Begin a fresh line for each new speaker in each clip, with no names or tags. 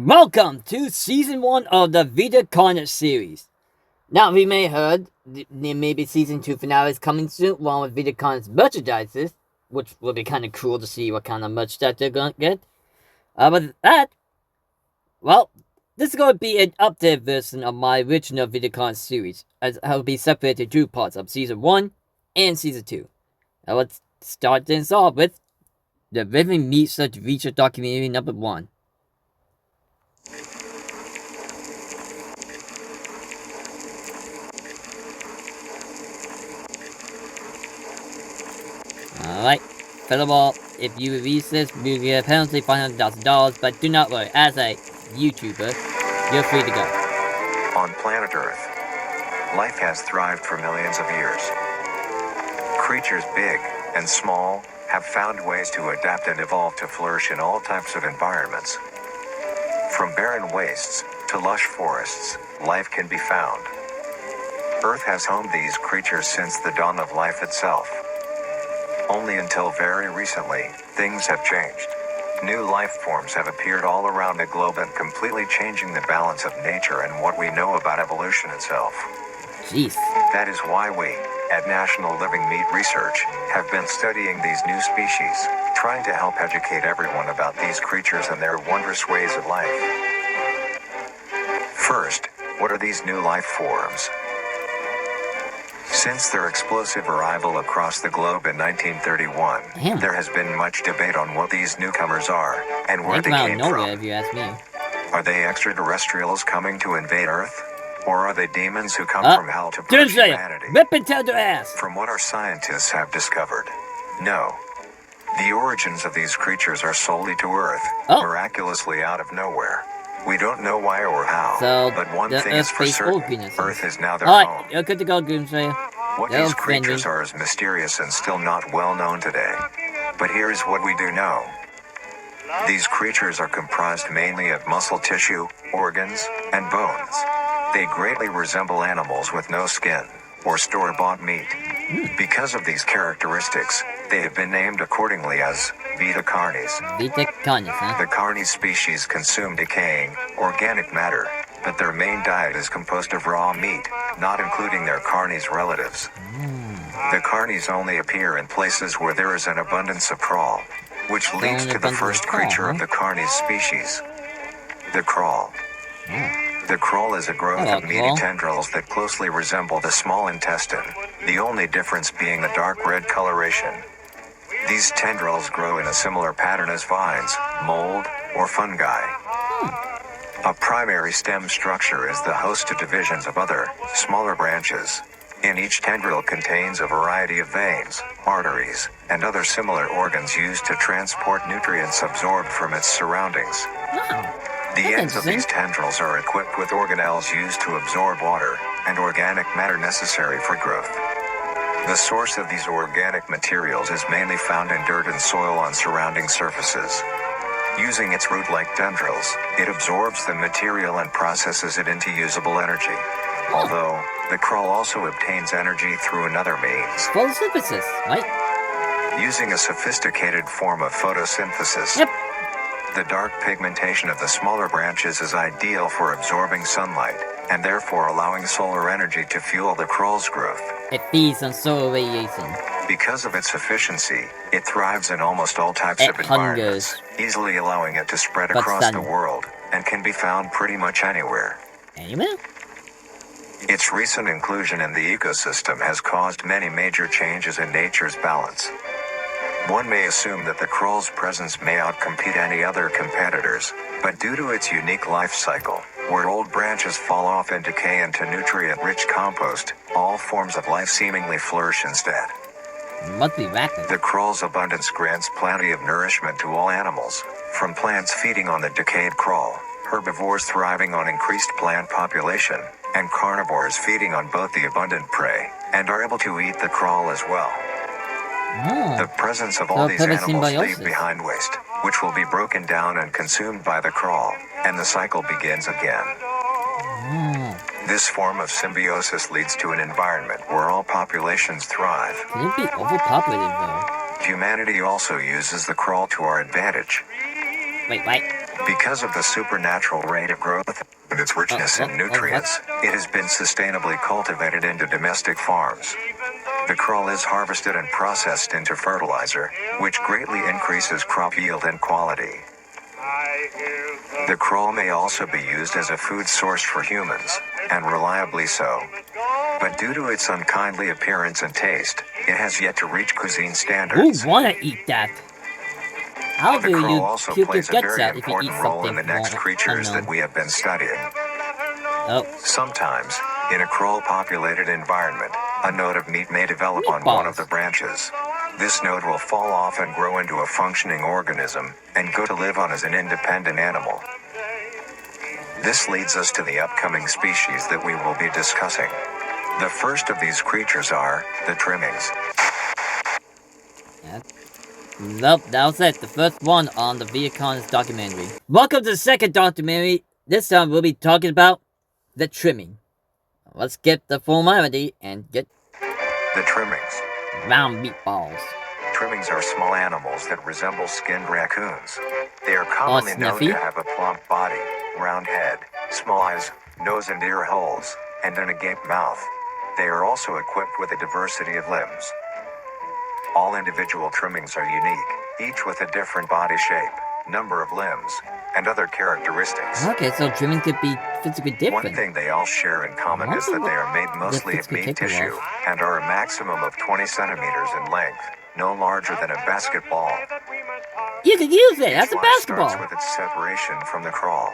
Welcome to Season 1 of the Vita Carnis series. Now, we may have heard there may be Season 2 finales coming soon, along with Vita Carnis merchandises, which will be kind of cool to see what kind of merch that they're going to get. But that, well, this is going to be an updated version of my original Vita Carnis series, as it will be separated into two parts of Season 1 and Season 2. Now, let's start this off with the Living Meatsnakes Research Documentary Number 1. Alright, first of all, if you release this, you will get a penalty $500,000, but do not worry, as a YouTuber, you're free to go.
On planet Earth, life has thrived for millions of years. Creatures big and small have found ways to adapt and evolve to flourish in all types of environments. From barren wastes to lush forests, life can be found. Earth has homed these creatures since the dawn of life itself. Only until very recently, things have changed. New life forms have appeared all around the globe and completely changing the balance of nature and what we know about evolution itself.
Jeez.
That is why we, at National Living Meat Research, have been studying these new species, trying to help educate everyone about these creatures and their wondrous ways of life. First, what are these new life forms? Since their explosive arrival across the globe in 1931, there has been much debate on what these newcomers are, and where they came from.
If you ask me.
Are they extraterrestrials coming to invade Earth? Or are they demons who come from hell to purge humanity?
Rip and tell their ass!
From what our scientists have discovered, no. The origins of these creatures are solely to Earth, miraculously out of nowhere. We don't know why or how, but one thing is for certain, Earth is now their home.
Alright, you're good to go, Doomslayer.
What these creatures are is mysterious and still not well known today. But here's what we do know. These creatures are comprised mainly of muscle tissue, organs, and bones. They greatly resemble animals with no skin, or store-bought meat. Because of these characteristics, they have been named accordingly as Vita Carnis.
Vita Carnis, huh?
The Carnis species consume decaying, organic matter, but their main diet is composed of raw meat, not including their Carnis relatives. The Carnis only appear in places where there is an abundance of crawl, which leads to the first creature of the Carnis species, the crawl. The crawl is a growth of meaty tendrils that closely resemble the small intestine, the only difference being the dark red coloration. These tendrils grow in a similar pattern as vines, mold, or fungi. A primary stem structure is the host to divisions of other, smaller branches. And each tendril contains a variety of veins, arteries, and other similar organs used to transport nutrients absorbed from its surroundings. The ends of these tendrils are equipped with organelles used to absorb water and organic matter necessary for growth. The source of these organic materials is mainly found in dirt and soil on surrounding surfaces. Using its root-like tendrils, it absorbs the material and processes it into usable energy. Although, the crawl also obtains energy through another means.
Photosynthesis, right?
Using a sophisticated form of photosynthesis.
Yep.
The dark pigmentation of the smaller branches is ideal for absorbing sunlight, and therefore allowing solar energy to fuel the crawl's growth.
It feeds on solar radiation.
Because of its efficiency, it thrives in almost all types of environments, easily allowing it to spread across the world, and can be found pretty much anywhere.
Anywhere?
Its recent inclusion in the ecosystem has caused many major changes in nature's balance. One may assume that the crawl's presence may outcompete any other competitors, but due to its unique life cycle, where old branches fall off and decay into nutrient-rich compost, all forms of life seemingly flourish instead.
Must be rapid.
The crawl's abundance grants plenty of nourishment to all animals, from plants feeding on the decayed crawl, herbivores thriving on increased plant population, and carnivores feeding on both the abundant prey, and are able to eat the crawl as well. The presence of all these animals leave behind waste, which will be broken down and consumed by the crawl, and the cycle begins again. This form of symbiosis leads to an environment where all populations thrive.
Can it be overpopulated though?
Humanity also uses the crawl to our advantage.
Wait, what?
Because of the supernatural rate of growth and its richness in nutrients, it has been sustainably cultivated into domestic farms. The krill is harvested and processed into fertilizer, which greatly increases crop yield and quality. The krill may also be used as a food source for humans, and reliably so. But due to its unkindly appearance and taste, it has yet to reach cuisine standards.
Who wanna eat that? How
The
do
krill
you
also
puke your
plays a
guts
very
out if you eat
important role in
something
the next creatures that
unknown?
we have been studying.
Oh,
Sometimes, in a krill-populated environment, a node of meat may develop on one of the branches. This node will fall off and grow into a functioning organism, and go to live on as an independent animal. This leads us to the upcoming species that we will be discussing. The first of these creatures are the Trimmings.
nope, that was it. The first one on the Vita documentary. Welcome to the second documentary. This time we'll be talking about the trimming. Let's get the formality and get
The Trimmings.
round meatballs.
Trimmings are small animals that resemble skinned raccoons. They are commonly known
snuffy.
to have a plump body, round head, small eyes, nose and ear holes, and an agape mouth. They are also equipped with a diversity of limbs. All individual trimmings are unique, each with a different body shape, number of limbs, and other characteristics.
Okay, so trimming could be physically
One
different.
thing they all share in common is that they are made mostly of meat tissue, and are a maximum of 20 centimeters in length, no larger than a basketball.
You could use it as
Each
a
life
basketball.
starts with its separation from the crawl.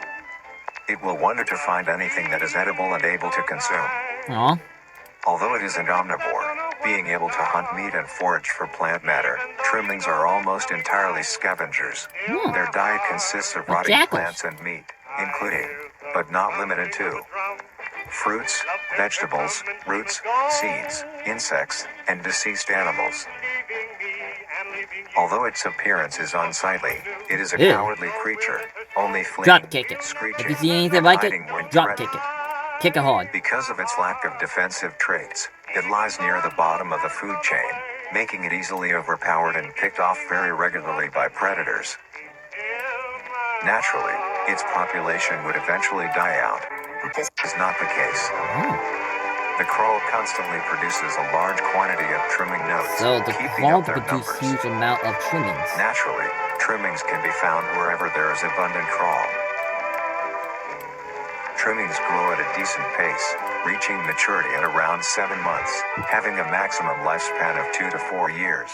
It will wonder to find anything that is edible and able to consume.
Aw.
Although it is an omnivore, being able to hunt meat and forage for plant matter, trimmings are almost entirely scavengers. Their diet consists of rotting
jackals.
plants and meat, including, but not limited to, fruits, vegetables, roots, seeds, insects, and deceased animals. Although its appearance is unsightly, it is a
Ew.
cowardly creature, only fleeing,
Drop kick it.
screeching,
If you see anything
and
like it,
hiding when
drop
threatened.
kick it. Kick it hard.
Because of its lack of defensive traits, it lies near the bottom of the food chain, making it easily overpowered and picked off very regularly by predators. Naturally, its population would eventually die out, but this is not the case. The krill constantly produces a large quantity of trimming nodes,
So the
keeping
claw
up
to
their
produce
numbers.
huge amount of trimmings.
Naturally, trimmings can be found wherever there is abundant crawl. Trimmings grow at a decent pace, reaching maturity at around 7 months, having a maximum lifespan of 2 to 4 years.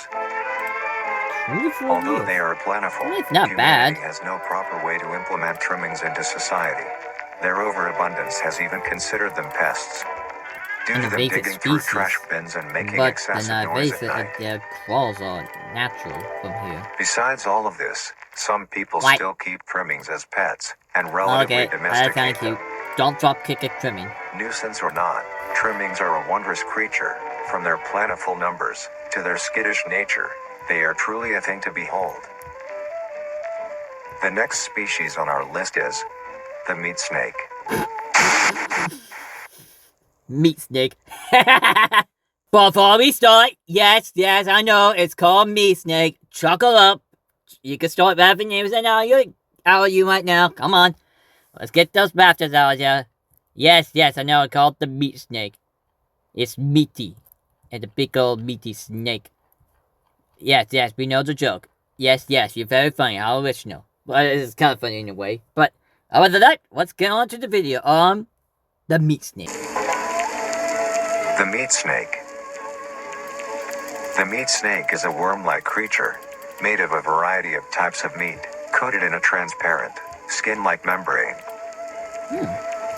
Although they are plentiful,
It's not
humanity
bad.
has no proper way to implement trimmings into society. Their overabundance has even considered them pests. Due
An
to them
invasive
digging through
species.
trash bins and making
But
excessive
they're not
noise
invasive
at
if
night.
their claws are natural from here.
Besides all of this, some people
What?
still keep trimmings as pets, and relatively
Okay, that's kinda
domesticate
cute.
them.
Don't drop kick it trimming.
Nuisance or not, trimmings are a wondrous creature. From their plentiful numbers, to their skittish nature, they are truly a thing to behold. The next species on our list is the meat snake.
Meat snake. Before we start, yes, I know, it's called meat snake. Chuckle up. You can start rapping names and out of you right now. Come on. Let's get those bastards out of here. Yes, I know, it's called the meat snake. It's meaty. And a big old meaty snake. Yes, we know the joke. Yes, you're very funny. How original. Well, it's kind of funny in a way. But other than that, let's get on to the video on the meat snake.
The meat snake. The meat snake is a worm-like creature, made of a variety of types of meat, coated in a transparent, skin-like membrane.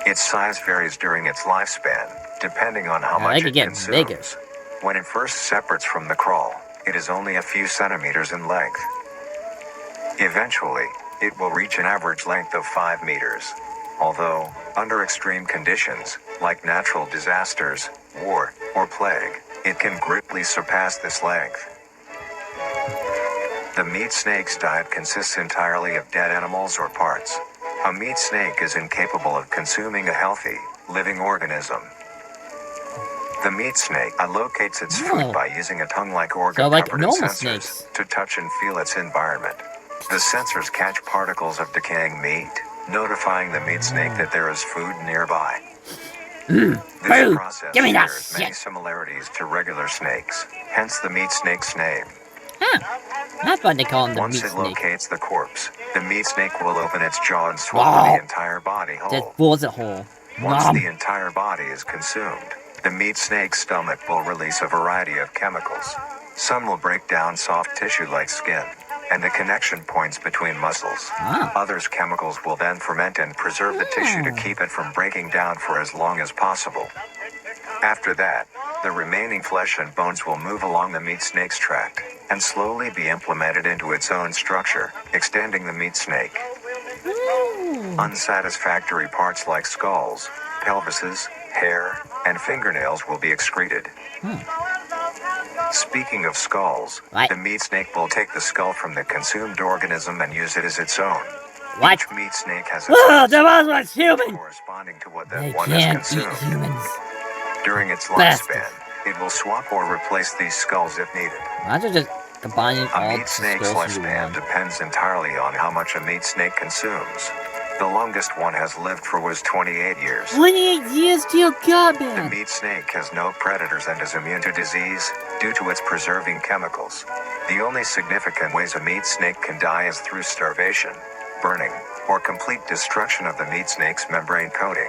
Its size varies during its lifespan, depending on how much
could
it
get
consumes.
bigger.
When it first separates from the crawl, it is only a few centimeters in length. Eventually, it will reach an average length of 5 meters. Although, under extreme conditions, like natural disasters, war, or plague, it can greatly surpass this length. The meat snake's diet consists entirely of dead animals or parts. A meat snake is incapable of consuming a healthy, living organism. The meat snake allocates its food by using a tongue-like organ
So like
covered in
normal
sensors
snakes.
to touch and feel its environment. The sensors catch particles of decaying meat, notifying the meat snake that there is food nearby. This
Food!
process
Give me that
shares many
shit!
similarities to regular snakes, hence the meat snake's name.
That's why they call him the
Once
meat
it
snake.
locates the corpse, the meat snake will open its jaw and swallow the entire body
Just
whole.
bores a hole.
Once the entire body is consumed, the meat snake's stomach will release a variety of chemicals. Some will break down soft tissue like skin and the connection points between muscles. Others chemicals will then ferment and preserve the tissue to keep it from breaking down for as long as possible. After that, the remaining flesh and bones will move along the meat snake's tract and slowly be implemented into its own structure, extending the meat snake. Unsatisfactory parts like skulls, pelvises, hair, and fingernails will be excreted. Speaking of skulls, the meat snake will take the skull from the consumed organism and use it as its own. Each meat snake has its own
the one was human!
corresponding to what
They
that one has
can't eat
consumed.
humans.
During its
Bastards.
lifespan, it will swap or replace these skulls if needed.
Imagine just combining
A
all
meat
the
snake's
skulls into
lifespan
one.
depends entirely on how much a meat snake consumes. The longest one has lived for was 28 years.
28 years to your god,
The
man!
meat snake has no predators and is immune to disease due to its preserving chemicals. The only significant ways a meat snake can die is through starvation, burning, or complete destruction of the meat snake's membrane coating.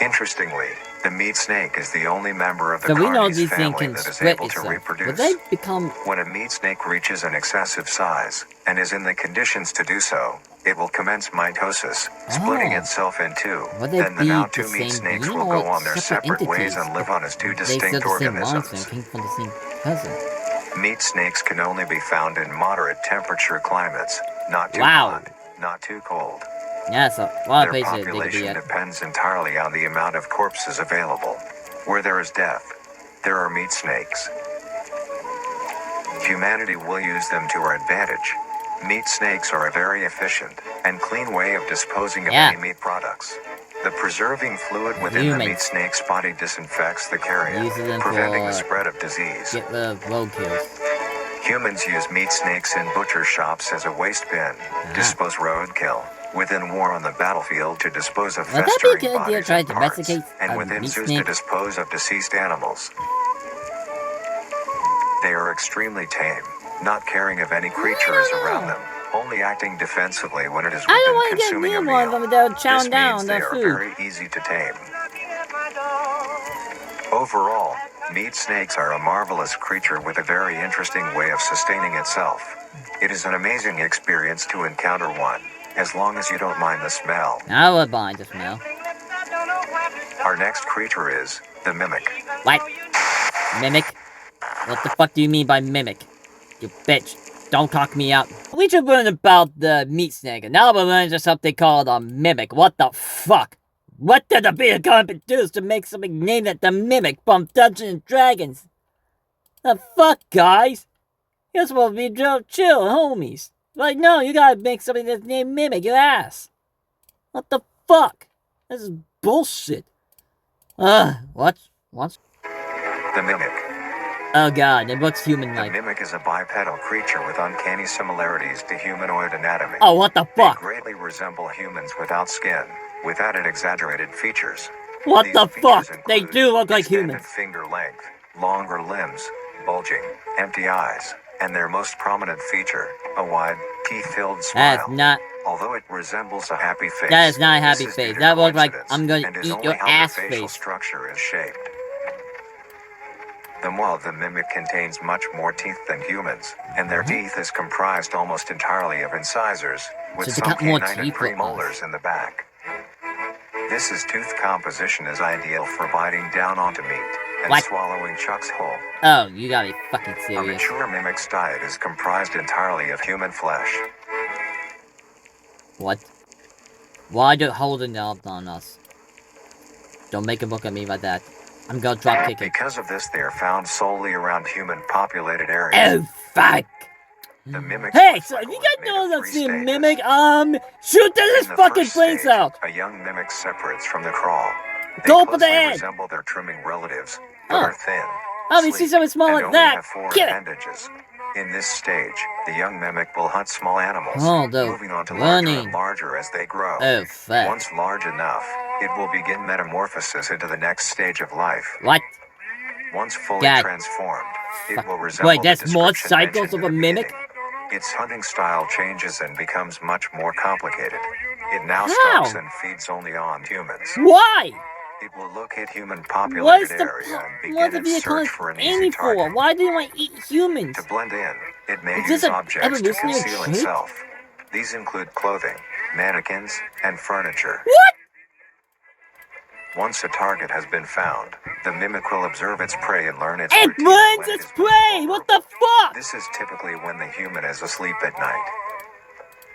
Interestingly, the meat snake is the only member of the
So we know
Carnis
these things
family
can
that is
split
able to
itself. Will
reproduce.
they become...
When a meat snake reaches an excessive size and is in the conditions to do so, it will commence mitosis, splitting itself in two.
Will they
Then the
be
now
the
two meat
same
snakes
being
will
or
go on their
separate
separate ways
entities?
and live on as two
They still
distinct
the same monster and
organisms.
came from the same person.
Meat snakes can only be found in moderate temperature climates, not too
Wow.
hot, not too cold.
Yeah, so a lot of
Their
places they could be
population
at.
depends entirely on the amount of corpses available. Where there is death, there are meat snakes. Humanity will use them to our advantage. Meat snakes are a very efficient and clean way of disposing of any meat products. The preserving fluid within the meat snake's body disinfects the carrion,
Uses them
preventing
for
the spread of disease.
get rid of roadkills.
Humans use meat snakes in butcher shops as a waste bin, dispose roadkill, within war on the battlefield to dispose of
Would that be a
festering
good idea,
bodies
try
and
to
parts,
domesticate
and
a
within
meat
zoos
snake?
to dispose of deceased animals. They are extremely tame, not caring if any creature is around them, only acting defensively when it is
I don't
within
want to get
consuming
near
a
one of
meal.
them that
This
chow
means
down
they
the
are
food.
very easy to tame. Overall, meat snakes are a marvelous creature with a very interesting way of sustaining itself. It is an amazing experience to encounter one, as long as you don't mind the smell.
I would mind the smell.
Our next creature is the mimic.
What? Mimic? What the fuck do you mean by mimic? You bitch. Don't cock me out. We just learned about the meat snake, and now we're learning something called a mimic. What the fuck? What did the Vita company do to make something named it the Mimic from Dungeons and Dragons? The fuck, guys? You're supposed to be chill, homies. Like, no, you gotta make something that's named Mimic, your ass. What the fuck? This is bullshit. What?
The mimic.
Oh god, it looks
The
human-like.
mimic is a bipedal creature with uncanny similarities to humanoid anatomy.
Oh, what the
They
fuck?
greatly resemble humans without skin, with added exaggerated features.
What
These
the
features
fuck? They
include
do look like
extended
humans.
finger length, longer limbs, bulging, empty eyes, and their most prominent feature, a wide, teeth-filled smile.
That's not...
Although it resembles a happy face,
That is not a happy
this is due
face.
to
That looks like
coincidence,
I'm gonna
and is
eat
only
your
how their
ass
facial
face.
structure is shaped. The maw of the mimic contains much more teeth than humans, and their teeth is comprised almost entirely of incisors, with
So they
some
got more
canine and
teeth than
premolars
us.
in the back. This tooth composition is ideal for biting down onto meat and
What?
swallowing chunks whole.
Oh, you gotta be fucking
A
serious.
mature mimic's diet is comprised entirely of human flesh.
What? Why do holding out on us? Don't make a look at me like that. I'm gonna drop kick it.
Because of this, they are found solely around human-populated areas.
Oh, fuck!
The mimic.
Hey, so if you guys know that's the Mimic, shoot his fucking brains out!
A young mimic separates from the crawl. They
Go for the
closely
head!
resemble their trimming relatives, but
Oh.
are thin.
Oh, you see
sleek,
something small
and
like
only
that?
have 4
Kill it!
appendages. In this stage, the young mimic will hunt small animals,
Oh, the
moving on to larger
running.
and larger as they grow.
Oh, fuck.
Once large enough, it will begin metamorphosis into the next stage of life.
What?
Once fully
God.
transformed, it
Fuck.
will resemble
Wait, there's
the
more
description
cycles
mentioned
of
in
a
the
mimic?
beginning. Its hunting style changes and becomes much more complicated. It now
How?
stalks and feeds only on humans.
Why?
It will locate
What
human-populated
is the
area and
what
begin
the
its
vehicle
search for an easy
aiming for?
target.
Why do you want to eat humans?
To blend in, it may
Is this
use
an
objects to
evolutionary
conceal
trait?
itself. These include clothing, mannequins, and furniture.
What?
Once a target has been found, the mimic will observe its prey and learn its
It
routine
burns
when it
its
is most
prey! What the
vulnerable.
fuck?
This is typically when the human is asleep at night.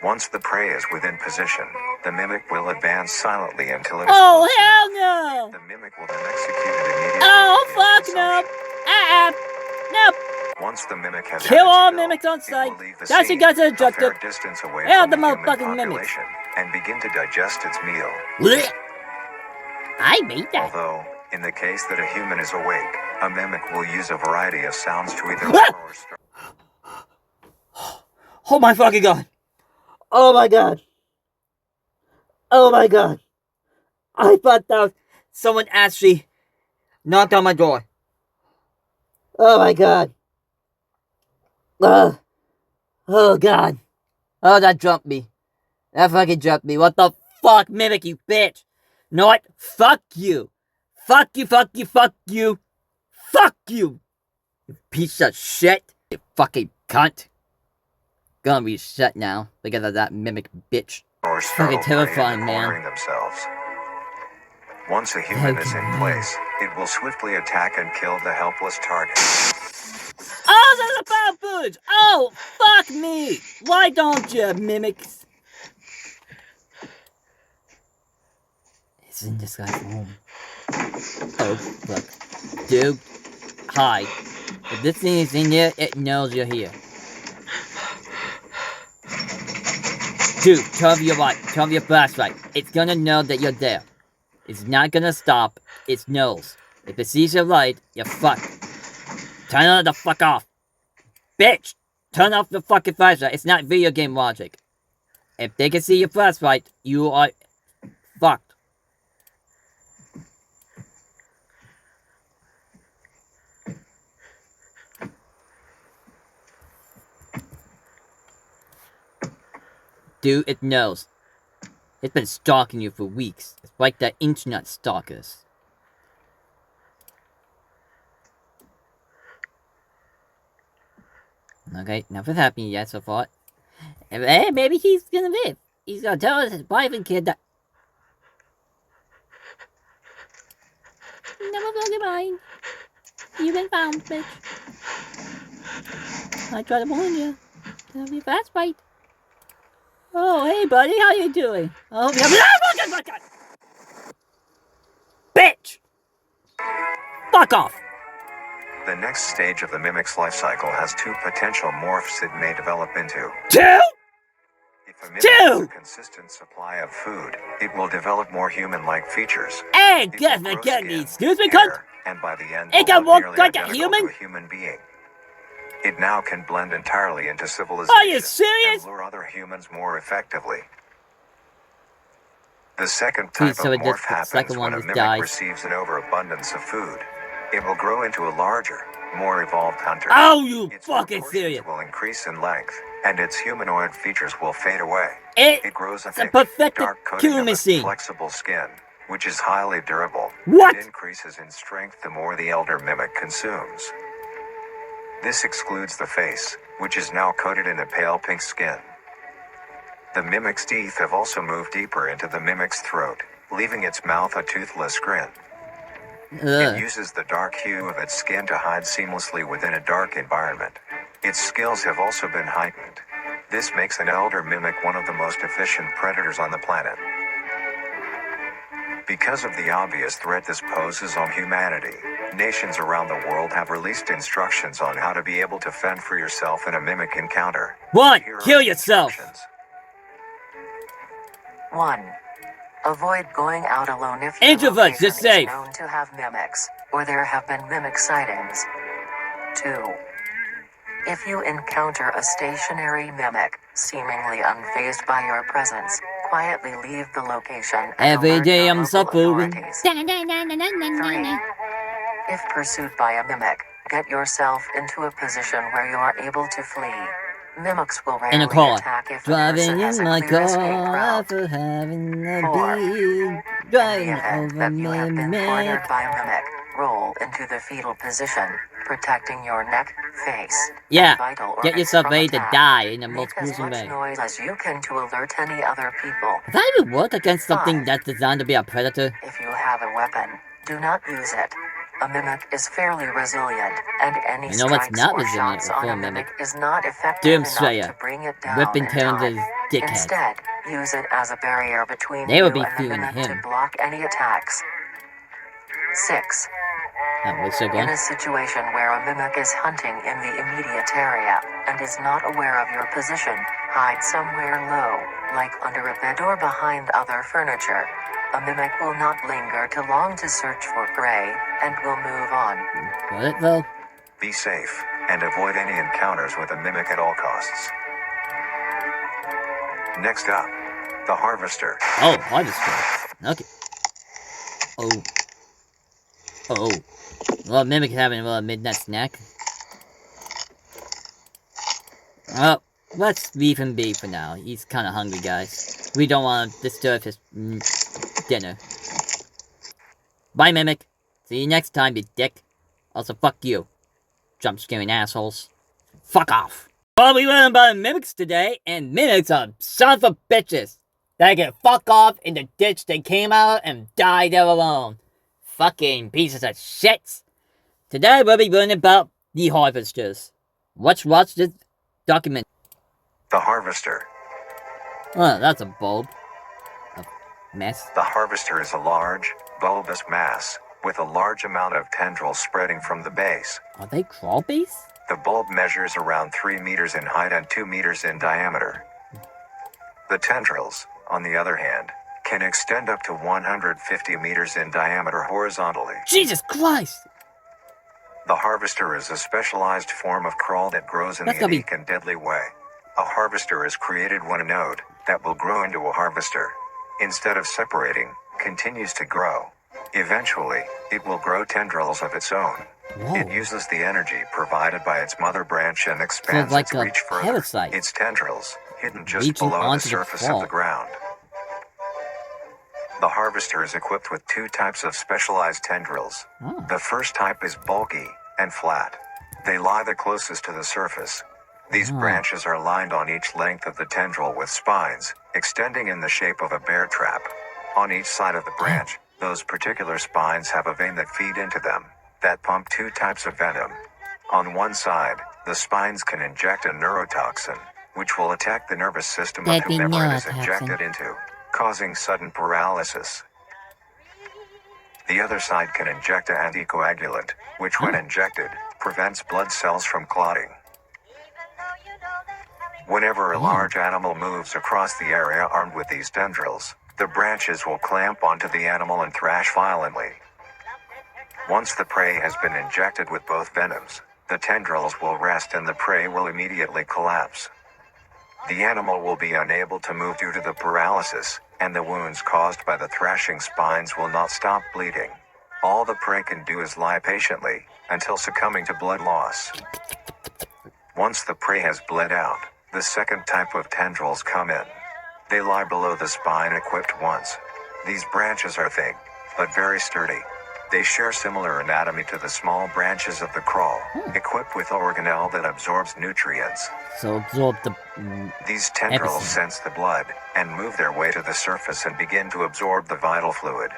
Once the prey is within position, the mimic will advance silently until it is
Oh,
close
hell
enough.
no!
The mimic will then execute it immediately.
Oh,
in
fuck no!
consumption.
Nope!
Once the mimic has
Kill
had its
all
fill,
mimics on
it
sight.
will leave the
That's
scene,
your guys'
a
objective.
fair distance away
Hell,
from
the
the human
motherfucking mimics.
population, and begin to digest its meal.
Blech. I made that.
Although, in the case that a human is awake, a mimic will use a variety of sounds to either
Ah!
lure or startle.
Oh my fucking god! Oh my god! Oh my god! I thought that was someone actually knocked on my door. Oh my god! Oh god! Oh, that jumped me. That fucking jumped me. What the fuck, mimic, you bitch! You know what? Fuck you! Fuck you, fuck you, fuck you! Fuck you! You piece of shit! You fucking cunt! Gonna be shut now because of that mimic bitch.
Or
Fucking
startled prey into
terrifying, man.
cornering themselves. Once a human is in place, it will swiftly attack and kill the helpless target.
Oh, there's a found footage! Oh, fuck me! Why don't you, mimics? Isn't this guy's home? Oh, look. Dude, hide. If this thing is in there, it knows you're here. Dude, cover your light. Cover your flashlight. It's gonna know that you're there. It's not gonna stop. It knows. If it sees your light, you're fucked. Turn it the fuck off. Bitch! Turn off the fucking flashlight. It's not video game logic. If they can see your flashlight, you are fucked. Dude, it knows. It's been stalking you for weeks. It's like the internet stalkers. Okay, nothing's happening yet so far. Hey, maybe he's gonna live. He's gonna tell us his wife and kid that. Never fucking mind. You've been found, bitch. I tried to warn you. It'll be fast fight. Oh, hey, buddy, how you doing? Oh, yeah. Bitch! Fuck off!
The next stage of the mimic's life cycle has two potential morphs it may develop into.
Two?
If a mimic
Two!
has a consistent supply of food, it will develop more human-like features.
Hey,
It will
get
grow
me,
skin,
excuse me,
hair,
cunt!
and by the end
It
will
can
look
walk
nearly
like a
identical
human?
to a human being. It now can blend entirely into civilization
Are you serious?
and lure other humans more effectively. The second
Geez,
type
so
of
it just-
morph
the
happens
second one
when a
just
mimic
dies.
receives an overabundance of food. It will grow into a larger, more evolved hunter.
Oh, you
Its
fucking
proportions
serious!
will increase in length, and its humanoid features will fade away.
It
It grows a
It's a
thick,
perfect
dark coating
killing
of a
machine.
flexible skin, which is highly durable.
What?
It increases in strength the more the elder mimic consumes. This excludes the face, which is now coated in a pale pink skin. The mimic's teeth have also moved deeper into the mimic's throat, leaving its mouth a toothless grin. It
Ugh.
uses the dark hue of its skin to hide seamlessly within a dark environment. Its skills have also been heightened. This makes an elder mimic one of the most efficient predators on the planet. Because of the obvious threat this poses on humanity, nations around the world have released instructions on how to be able to fend for yourself in a mimic encounter.
One,
Here are
kill
the
yourself.
instructions.
1. Avoid going out alone if your
Introverts,
location
you're
is
safe.
known to have mimics, or there have been mimic sightings. 2. If you encounter a stationary mimic, seemingly unfazed by your presence, quietly leave the location and
Every
alert
day
your
I'm
local
suffering.
authorities. 3. If pursued by a mimic, get yourself into a position where you are able to flee. Mimics will
In a
rarely
car.
attack if the person
Driving
has
in
a
my
clear escape
car
route.
after having a
4.
beer.
In
Driving
the event
over
that you have been cornered
mimic.
by a mimic, roll into the fetal position, protecting your neck, face,
Yeah,
and vital
get
organs
yourself
from
ready to
attack.
die in the most
Make as
gruesome
much
way.
noise as you can to alert any other people.
Does that even work against something
5.
that's designed to be a predator?
If you have a weapon, do not use it. A mimic is fairly resilient, and any
You know what's
strikes
not
or
resilient
shots on
for
a
a mimic?
mimic is not effective
Doom
enough
Slayer.
to bring it down
Ripping
in
turns
time.
his dickhead.
Instead, use it as a barrier between
They
you
would be
and the
fearing
mimic to
him.
block any attacks. 6.
Oh, we're still
In
going?
a situation where a mimic is hunting in the immediate area and is not aware of your position, hide somewhere low, like under a bed or behind other furniture. A mimic will not linger too long to search for prey and will move on.
Got it, though?
Be safe, and avoid any encounters with a mimic at all costs. Next up, the Harvester.
Oh, harvester. Okay. Oh. Oh. Well, mimic having a midnight snack. Well, let's leave him be for now. He's kind of hungry, guys. We don't want to disturb his dinner. Bye, mimic. See you next time, you dick. Also, fuck you. Jump scaring assholes. Fuck off. Well, we learned about mimics today, and mimics are sons of bitches. They can fuck off in the ditch they came out and die there alone. Fucking pieces of shit. Today we'll be learning about the harvesters. Let's watch this document.
The Harvester.
Oh, that's a bulb. A mess.
The Harvester is a large, bulbous mass, with a large amount of tendrils spreading from the base.
Are they crawl base?
The bulb measures around 3 meters in height and 2 meters in diameter. The tendrils, on the other hand, can extend up to 150 meters in diameter horizontally.
Jesus Christ!
The Harvester is a specialized form of crawl that grows in a
That's gotta be-
unique and deadly way. A harvester is created when a node that will grow into a harvester, instead of separating, continues to grow. Eventually, it will grow tendrils of its own.
Whoa.
It uses the energy provided by its mother branch and expands
like
its
a
reach further.
parasite.
Its tendrils, hidden just
Reaching
below the
onto the
surface
claw.
of the ground. The harvester is equipped with 2 types of specialized tendrils.
Oh.
The first type is bulky and flat. They lie the closest to the surface. These branches are lined on each length of the tendril with spines, extending in the shape of a bear trap. On each side of the branch, those particular spines have a vein that feed into them, that pump 2 types of venom. On one side, the spines can inject a neurotoxin, which will attack the nervous system of
Deadly
whomever it is
neurotoxin.
injected into, causing sudden paralysis. The other side can inject an anticoagulant, which when injected, prevents blood cells from clotting. Whenever a large animal moves across the area armed with these tendrils, the branches will clamp onto the animal and thrash violently. Once the prey has been injected with both venoms, the tendrils will rest and the prey will immediately collapse. The animal will be unable to move due to the paralysis, and the wounds caused by the thrashing spines will not stop bleeding. All the prey can do is lie patiently, until succumbing to blood loss. Once the prey has bled out, the second type of tendrils come in. They lie below the spine equipped once. These branches are thick, but very sturdy. They share similar anatomy to the small branches of the crawl, equipped with organelle that absorbs nutrients.
So absorb the...
These tendrils
Everything.
sense the blood, and move their way to the surface and begin to absorb the vital fluid.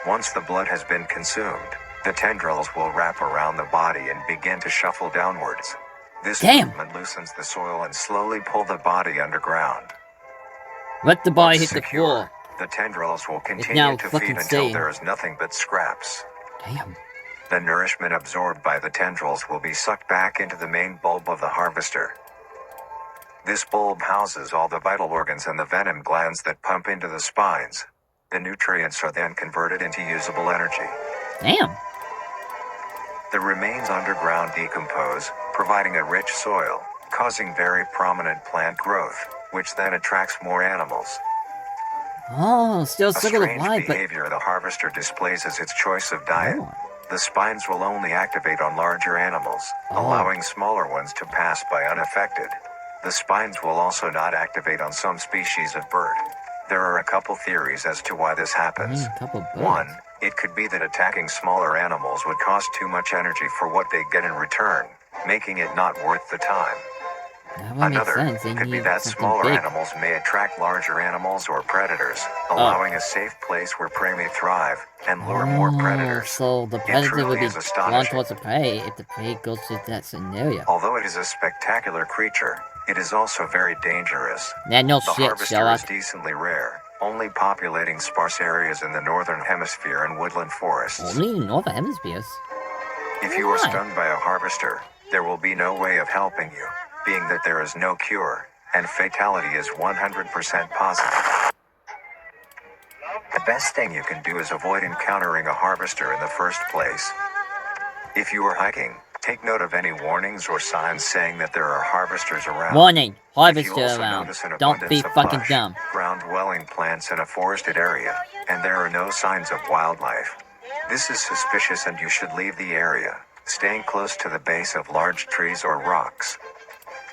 Once the blood has been consumed, the tendrils will wrap around the body and begin to shuffle downwards. This
Damn.
movement loosens the soil and slowly pull the body underground.
Let the body
Once
hit the
secure,
floor.
the tendrils will
now
continue to
fucking
feed until
saying.
there is nothing but scraps.
Damn.
The nourishment absorbed by the tendrils will be sucked back into the main bulb of the harvester. This bulb houses all the vital organs and the venom glands that pump into the spines. The nutrients are then converted into usable energy.
Damn.
The remains underground decompose, providing a rich soil, causing very prominent plant growth, which then attracts more animals.
Oh, still
A
circle of
strange
life, but
behavior the harvester displays as its choice of diet.
oh.
The spines will only activate on larger animals, allowing smaller ones to pass by unaffected. The spines will also not activate on some species of bird. There are a couple theories as to why this happens.
A couple birds.
One, it could be that attacking smaller animals would cost too much energy for what they get in return, making it not worth the time.
That would make
Another
sense. They
could be
need
that
something
smaller
big.
animals may attract larger animals or predators, allowing a safe place where prey may thrive and lure more predators.
So the
It
predator
truly
would be
is
drawn
astonishing.
towards the prey if the prey goes to that scenario.
Although it is a spectacular creature, it is also very dangerous.
Yeah, no
The
shit,
harvester
Sherlock.
is decently rare, only populating sparse areas in the northern hemisphere and woodland forests.
Only in northern hemispheres.
If you are
Why?
stung by a harvester, there will be no way of helping you, being that there is no cure, and fatality is 100% positive. The best thing you can do is avoid encountering a harvester in the first place. If you are hiking, take note of any warnings or signs saying that there are harvesters around.
Warning,
If you
harvester
also
around.
notice an
Don't be
abundance of
fucking
bush,
dumb.
ground-dwelling plants in a forested area, and there are no signs of wildlife, this is suspicious and you should leave the area, staying close to the base of large trees or rocks.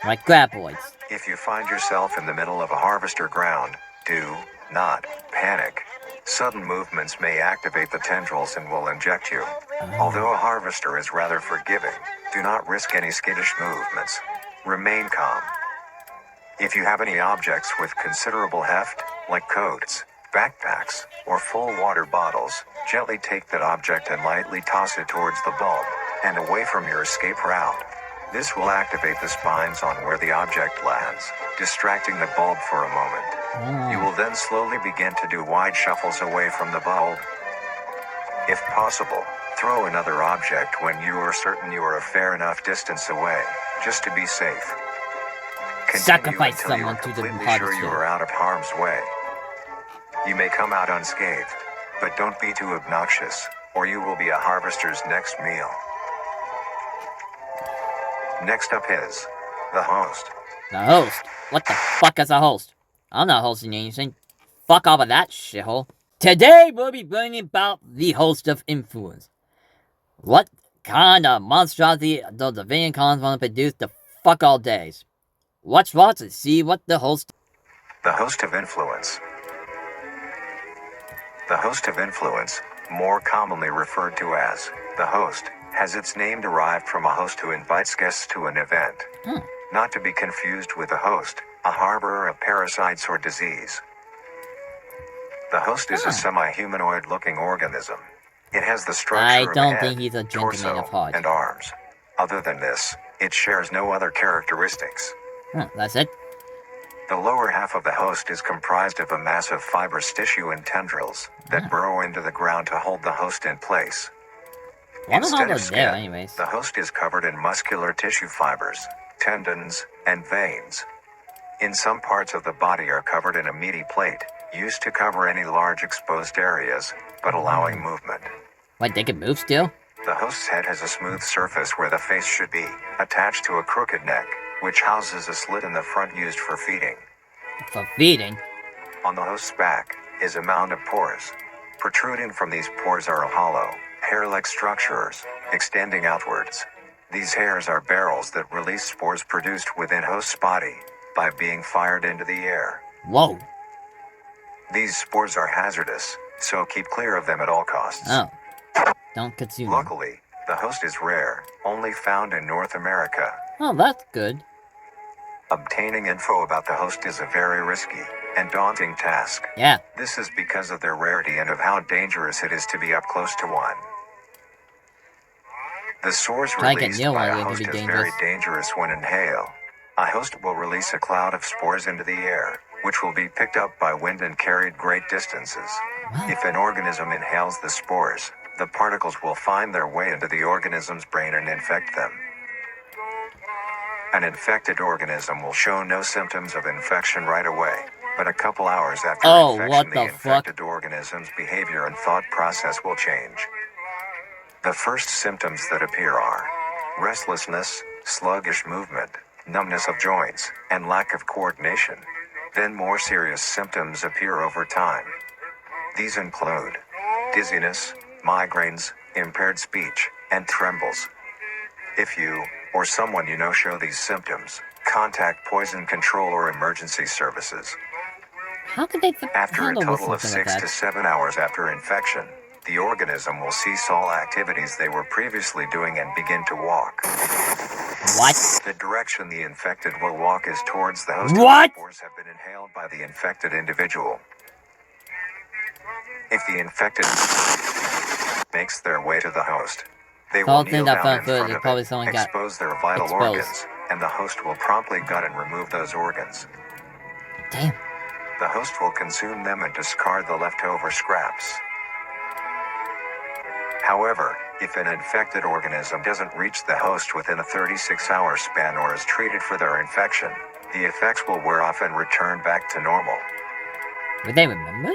Like graboids.
If you find yourself in the middle of a harvester ground, do not panic. Sudden movements may activate the tendrils and will inject you. Although a harvester is rather forgiving, do not risk any skittish movements. Remain calm. If you have any objects with considerable heft, like coats, backpacks, or full water bottles, gently take that object and lightly toss it towards the bulb, and away from your escape route. This will activate the spines on where the object lands, distracting the bulb for a moment. You will then slowly begin to do wide shuffles away from the bulb. If possible, throw another object when you are certain you are a fair enough distance away, just to be safe. Continue
Sacrifice
until you
someone
are
to the
completely sure
harvester.
you are out of harm's way. You may come out unscathed, but don't be too obnoxious, or you will be a harvester's next meal. Next up is the host.
The host? What the fuck is a host? I'm not hosting anything. Fuck off of that shithole. Today we'll be learning about the host of influence. What kind of monstrosity does the Vita cons want to produce the fuck all days? Let's watch and see what the host...
The host of influence. The host of influence, more commonly referred to as the host, has its name derived from a host who invites guests to an event. Not to be confused with a host, a harborer of parasites or disease. The host is a semi-humanoid looking organism. It has the structure
I
of a
don't
head,
think he's a gentleman
torso,
of heart.
and arms. Other than this, it shares no other characteristics.
That's it?
The lower half of the host is comprised of a mass of fibrous tissue and tendrils that burrow into the ground to hold the host in place.
Wonder how
Instead
they're
of
there,
skin,
anyways.
the host is covered in muscular tissue fibers, tendons, and veins. In some parts of the body are covered in a meaty plate, used to cover any large exposed areas, but allowing movement.
Wait, they can move still?
The host's head has a smooth surface where the face should be, attached to a crooked neck, which houses a slit in the front used for feeding.
For feeding?
On the host's back is a mound of pores. Protruding from these pores are hollow, hair-like structures, extending outwards. These hairs are barrels that release spores produced within host's body by being fired into the air.
Whoa.
These spores are hazardous, so keep clear of them at all costs.
Oh. Don't consume them.
Luckily, the host is rare, only found in North America.
Oh, that's good.
Obtaining info about the host is a very risky and daunting task.
Yeah.
This is because of their rarity and of how dangerous it is to be up close to one. The spores
Like a
released
new
by
one
a
would
host
be
is very
dangerous.
dangerous when inhaled. A host will release a cloud of spores into the air, which will be picked up by wind and carried great distances. If an organism inhales the spores, the particles will find their way into the organism's brain and infect them. An infected organism will show no symptoms of infection right away, but a couple hours after infection,
what
the
the fuck?
infected organism's behavior and thought process will change. The first symptoms that appear are restlessness, sluggish movement, numbness of joints, and lack of coordination. Then more serious symptoms appear over time. These include dizziness, migraines, impaired speech, and trembles. If you, or someone you know show these symptoms, contact poison control or emergency services.
How could they
After a
handle
total of
something like
6
that?
to 7 hours after infection, the organism will cease all activities they were previously doing and begin to walk.
What?
The direction the infected will walk is towards the host.
What?
If the spores have been inhaled by the infected individual. If the infected makes their way to the host, they will kneel down in front of it, expose their vital organs, and the host will promptly gut and remove those organs.
Damn.
The host will consume them and discard the leftover scraps. However, if an infected organism doesn't reach the host within a 36-hour span or is treated for their infection, the effects will wear off and return back to normal.
Would they remember?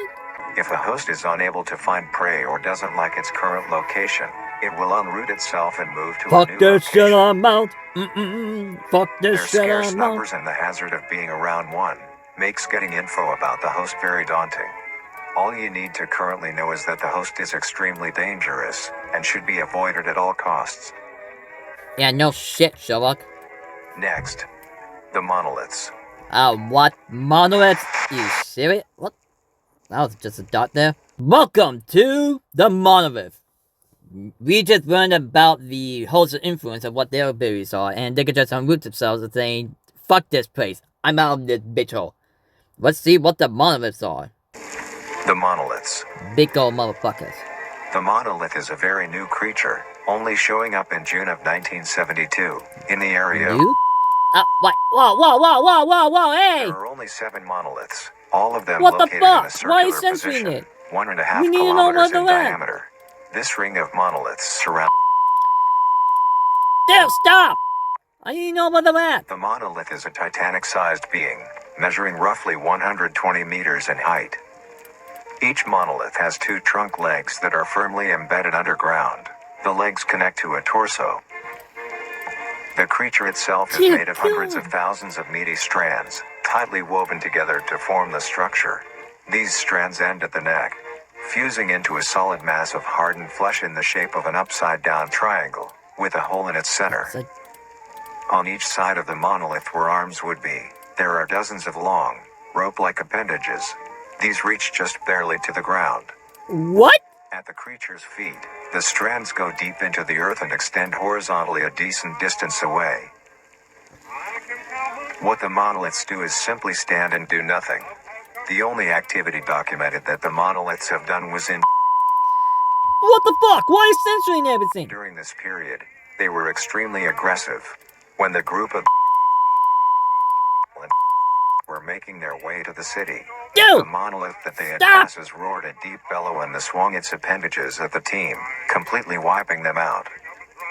If the host is unable to find prey or doesn't like its current location, it will unroot itself and move to a new
this shit
location.
I'm out. Fuck
Their
this shit
scarce
I'm out.
numbers and the hazard of being around one makes getting info about the host very daunting. All you need to currently know is that the host is extremely dangerous and should be avoided at all costs.
Yeah, no shit, Sherlock.
Next, the monoliths.
What? Monoliths? You serious? What? That was just a dot there. Welcome to the Monolith. We just learned about the host's influence of what their abilities are, and they could just unroot themselves and saying, fuck this place, I'm out of this bitch hole. Let's see what the monoliths are.
The monoliths.
Big old motherfuckers.
The monolith is a very new creature, only showing up in June of 1972, in the area.
You? What? Whoa, hey!
There are only 7 monoliths, all of them
What the
located in a
fuck? Why are you
circular
censoring
position,
it?
1.5
We need to know
kilometers
where
in
they're at.
diameter. This ring of monoliths surrounds.
Dude, stop! I need to know where they're at.
The monolith is a Titanic-sized being, measuring roughly 120 meters in height. Each monolith has 2 trunk legs that are firmly embedded underground. The legs connect to a torso. The creature itself is made of hundreds of thousands of meaty strands, tightly woven together to form the structure. These strands end at the neck, fusing into a solid mass of hardened flesh in the shape of an upside-down triangle, with a hole in its center. On each side of the monolith where arms would be, there are dozens of long, rope-like appendages. These reach just barely to the ground.
What?
At the creature's feet, the strands go deep into the earth and extend horizontally a decent distance away. What the monoliths do is simply stand and do nothing. The only activity documented that the monoliths have done was in.
What the fuck? Why are you censoring everything?
During this period, they were extremely aggressive. When the group of were making their way to the city, the monolith that they had passed roared a deep bellow and swung its appendages at the team, completely wiping them out.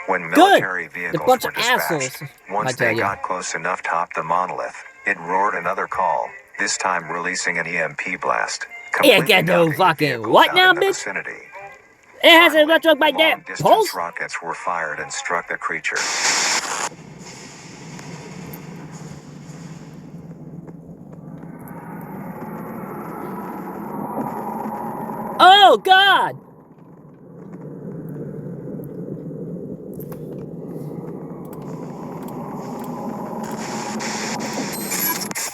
When military vehicles were dispatched, once they got close enough top the monolith, it roared another call, this time releasing an EMP blast.
You get no fucking what now, bitch? It has a retro by that pulse?
Rockets were fired and struck the creature.
Oh, God!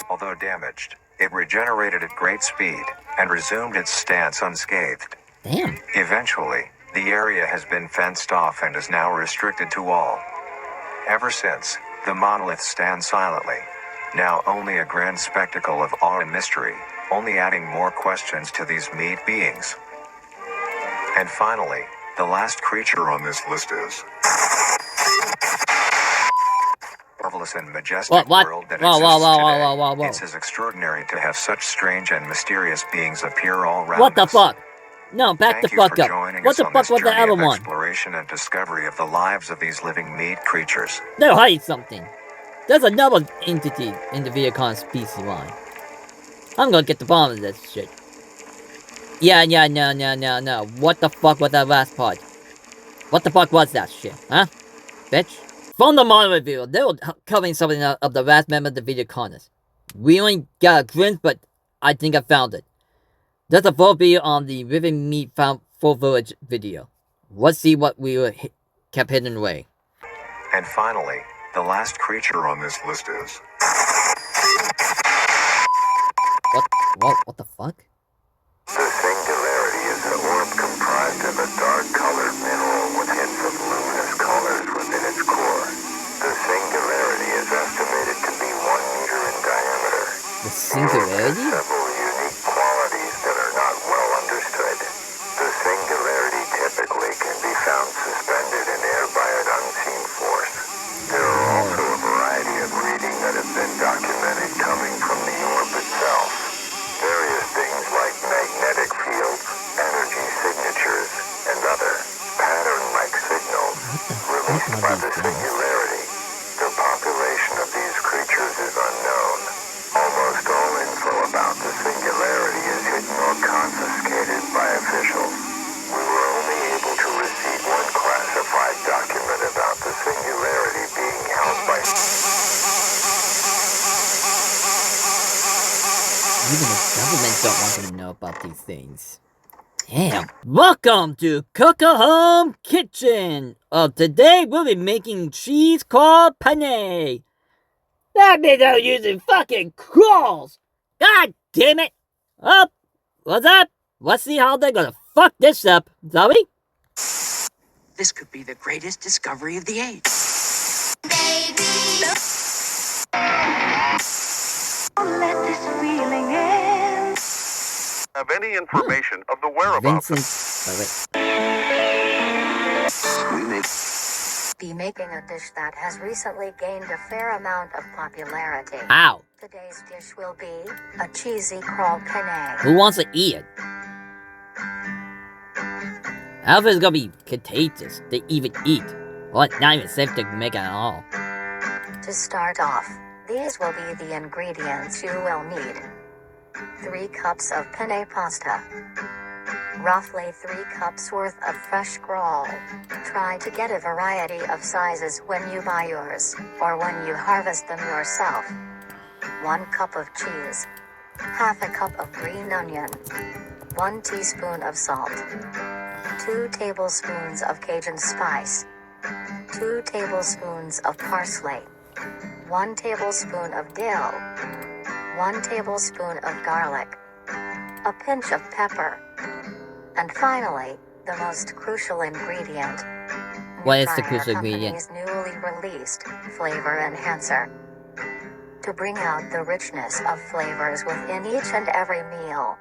Although damaged, it regenerated at great speed and resumed its stance unscathed.
Damn.
Eventually, the area has been fenced off and is now restricted to all. Ever since, the monolith stands silently, now only a grand spectacle of awe and mystery, only adding more questions to these meat beings. And finally, the last creature on this list is marvelous and majestic world that exists today. It's as extraordinary to have such strange and mysterious beings appear all around us.
What the fuck? No, back the fuck up. What the fuck was the other one?
Exploration and discovery of the lives of these living meat creatures.
They're hiding something. There's another entity in the MeatSnakeSpecimen line. I'm gonna get the bottom of this shit. Yeah, no. What the fuck was that last part? What the fuck was that shit, huh? Bitch? from the Monoliths video, they were covering something of the last member of the video Carnis. We only got a glimpse, but I think I found it. There's a full video on the Living Meat Found Full Village video. Let's see what we were kept hidden away.
And finally, the last creature on this list is...
What the fuck?
The singularity is an orb comprised of a dark-colored mineral with hints of luminous colors within its core. The singularity is estimated to be 1 meter in diameter.
The singularity?
It has several unique qualities that are not well understood. The singularity typically can be found suspended in air by an unseen force. There are also a variety of reading that have been documented coming from the orb itself. Various things like magnetic fields, energy signatures, and other pattern-like signals released by the singularity. The population of these creatures is unknown. Almost all info about the singularity is hidden or confiscated by officials. We were only able to receive one classified document about the singularity being held by...
Even the government don't want them to know about these things. Damn. Welcome to Coco Home Kitchen. Today we'll be making cheese called Penne. That means I'm using fucking crawls. God damn it. Up. What's up? Let's see how they're gonna fuck this up, shall we?
This could be the greatest discovery of the age.
Let this feeling in.
Have any information of the whereabouts?
Vincent.
We may
Be making a dish that has recently gained a fair amount of popularity.
Ow.
Today's dish will be a cheesy crawl penne.
Who wants to eat it? Alpha's gonna be contagious to even eat. Well, not even safe to make at all.
To start off, these will be the ingredients you will need. 3 cups of penne pasta. Roughly 3 cups worth of fresh crawl. Try to get a variety of sizes when you buy yours, or when you harvest them yourself. 1 cup of cheese. Half a cup of green onion. 1 teaspoon of salt. 2 tablespoons of Cajun spice. 2 tablespoons of parsley. 1 tablespoon of dill. 1 tablespoon of garlic. A pinch of pepper. And finally, the most crucial ingredient.
What is the
Try
crucial
our
ingredient?
company's newly released flavor enhancer. To bring out the richness of flavors within each and every meal.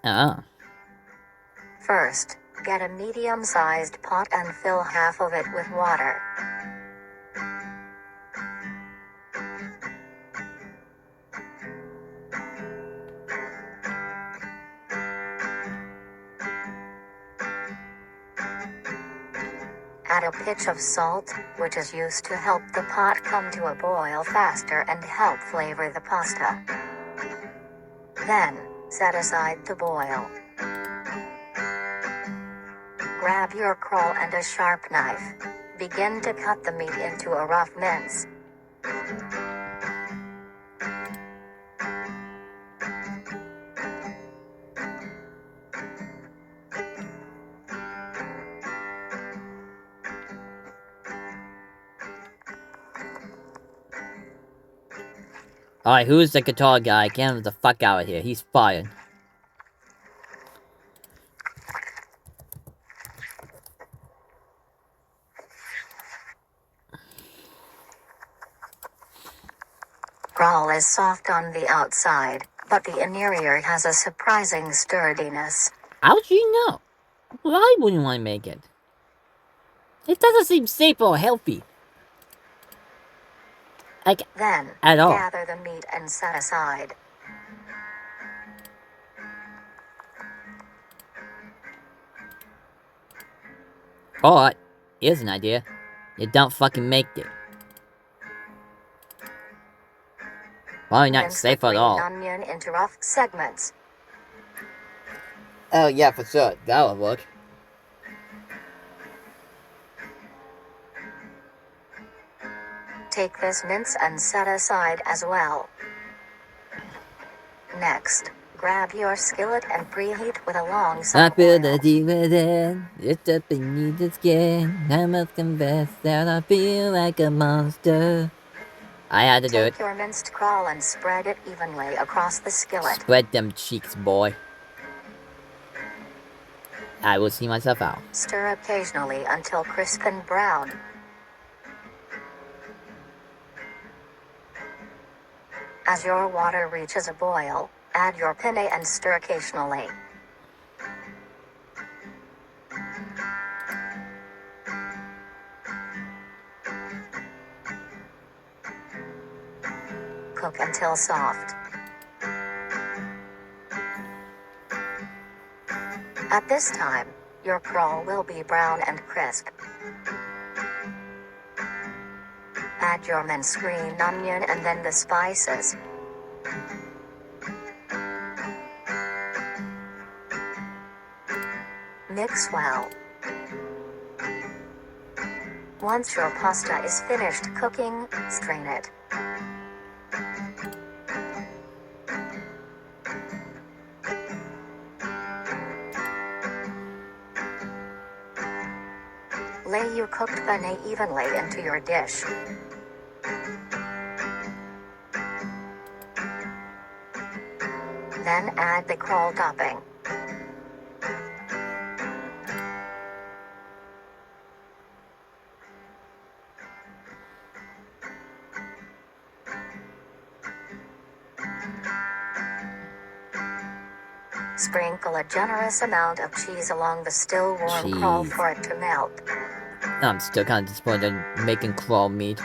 Ah.
First, get a medium-sized pot and fill half of it with water. Add a pinch of salt, which is used to help the pot come to a boil faster and help flavor the pasta. Then, set aside to boil. Grab your crawl and a sharp knife. Begin to cut the meat into a rough mince.
Alright, who's the guitar guy? Get him the fuck out of here. He's fired.
Crawl is soft on the outside, but the interior has a surprising sturdiness.
How'd you know? Well, I wouldn't want to make it. It doesn't seem safe or healthy. Like,
Then,
at all.
gather the meat and set aside.
Or, here's an idea. You don't fucking make it. Probably not
Mince the
safe at
green
all.
onion into rough segments.
Oh yeah, for sure. That'll work.
Take this mince and set aside as well. Next, grab your skillet and preheat with a long
I
some
feel
oil.
that you were there, just up beneath the skin. I must confess that I feel like a monster. I had to do it.
Take your minced caul and spread it evenly across the skillet.
Spread them cheeks, boy. I will see myself out.
Stir occasionally until crisp and brown. As your water reaches a boil, add your penne and stir occasionally. Cook until soft. At this time, your caul will be brown and crisp. Add your minced green onion and then the spices. Mix well. Once your pasta is finished cooking, strain it. Lay your cooked penne evenly into your dish. Then add the caul topping. Sprinkle a generous amount of cheese along the still warm caul
Cheese.
for it to melt.
I'm still kind of disappointed in making claw meat.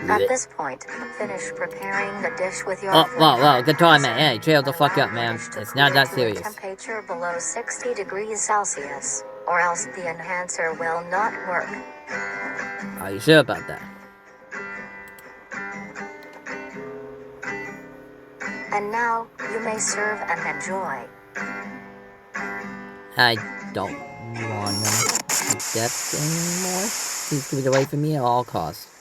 At this point, finish preparing the dish with your
Whoa, good time, man. Hey, chill the fuck up, man. It's not that serious.
Temperature below 60 degrees Celsius, or else the enhancer will not work.
Are you sure about that?
And now, you may serve and enjoy.
I don't want to get anymore. Please keep it away from me at all costs.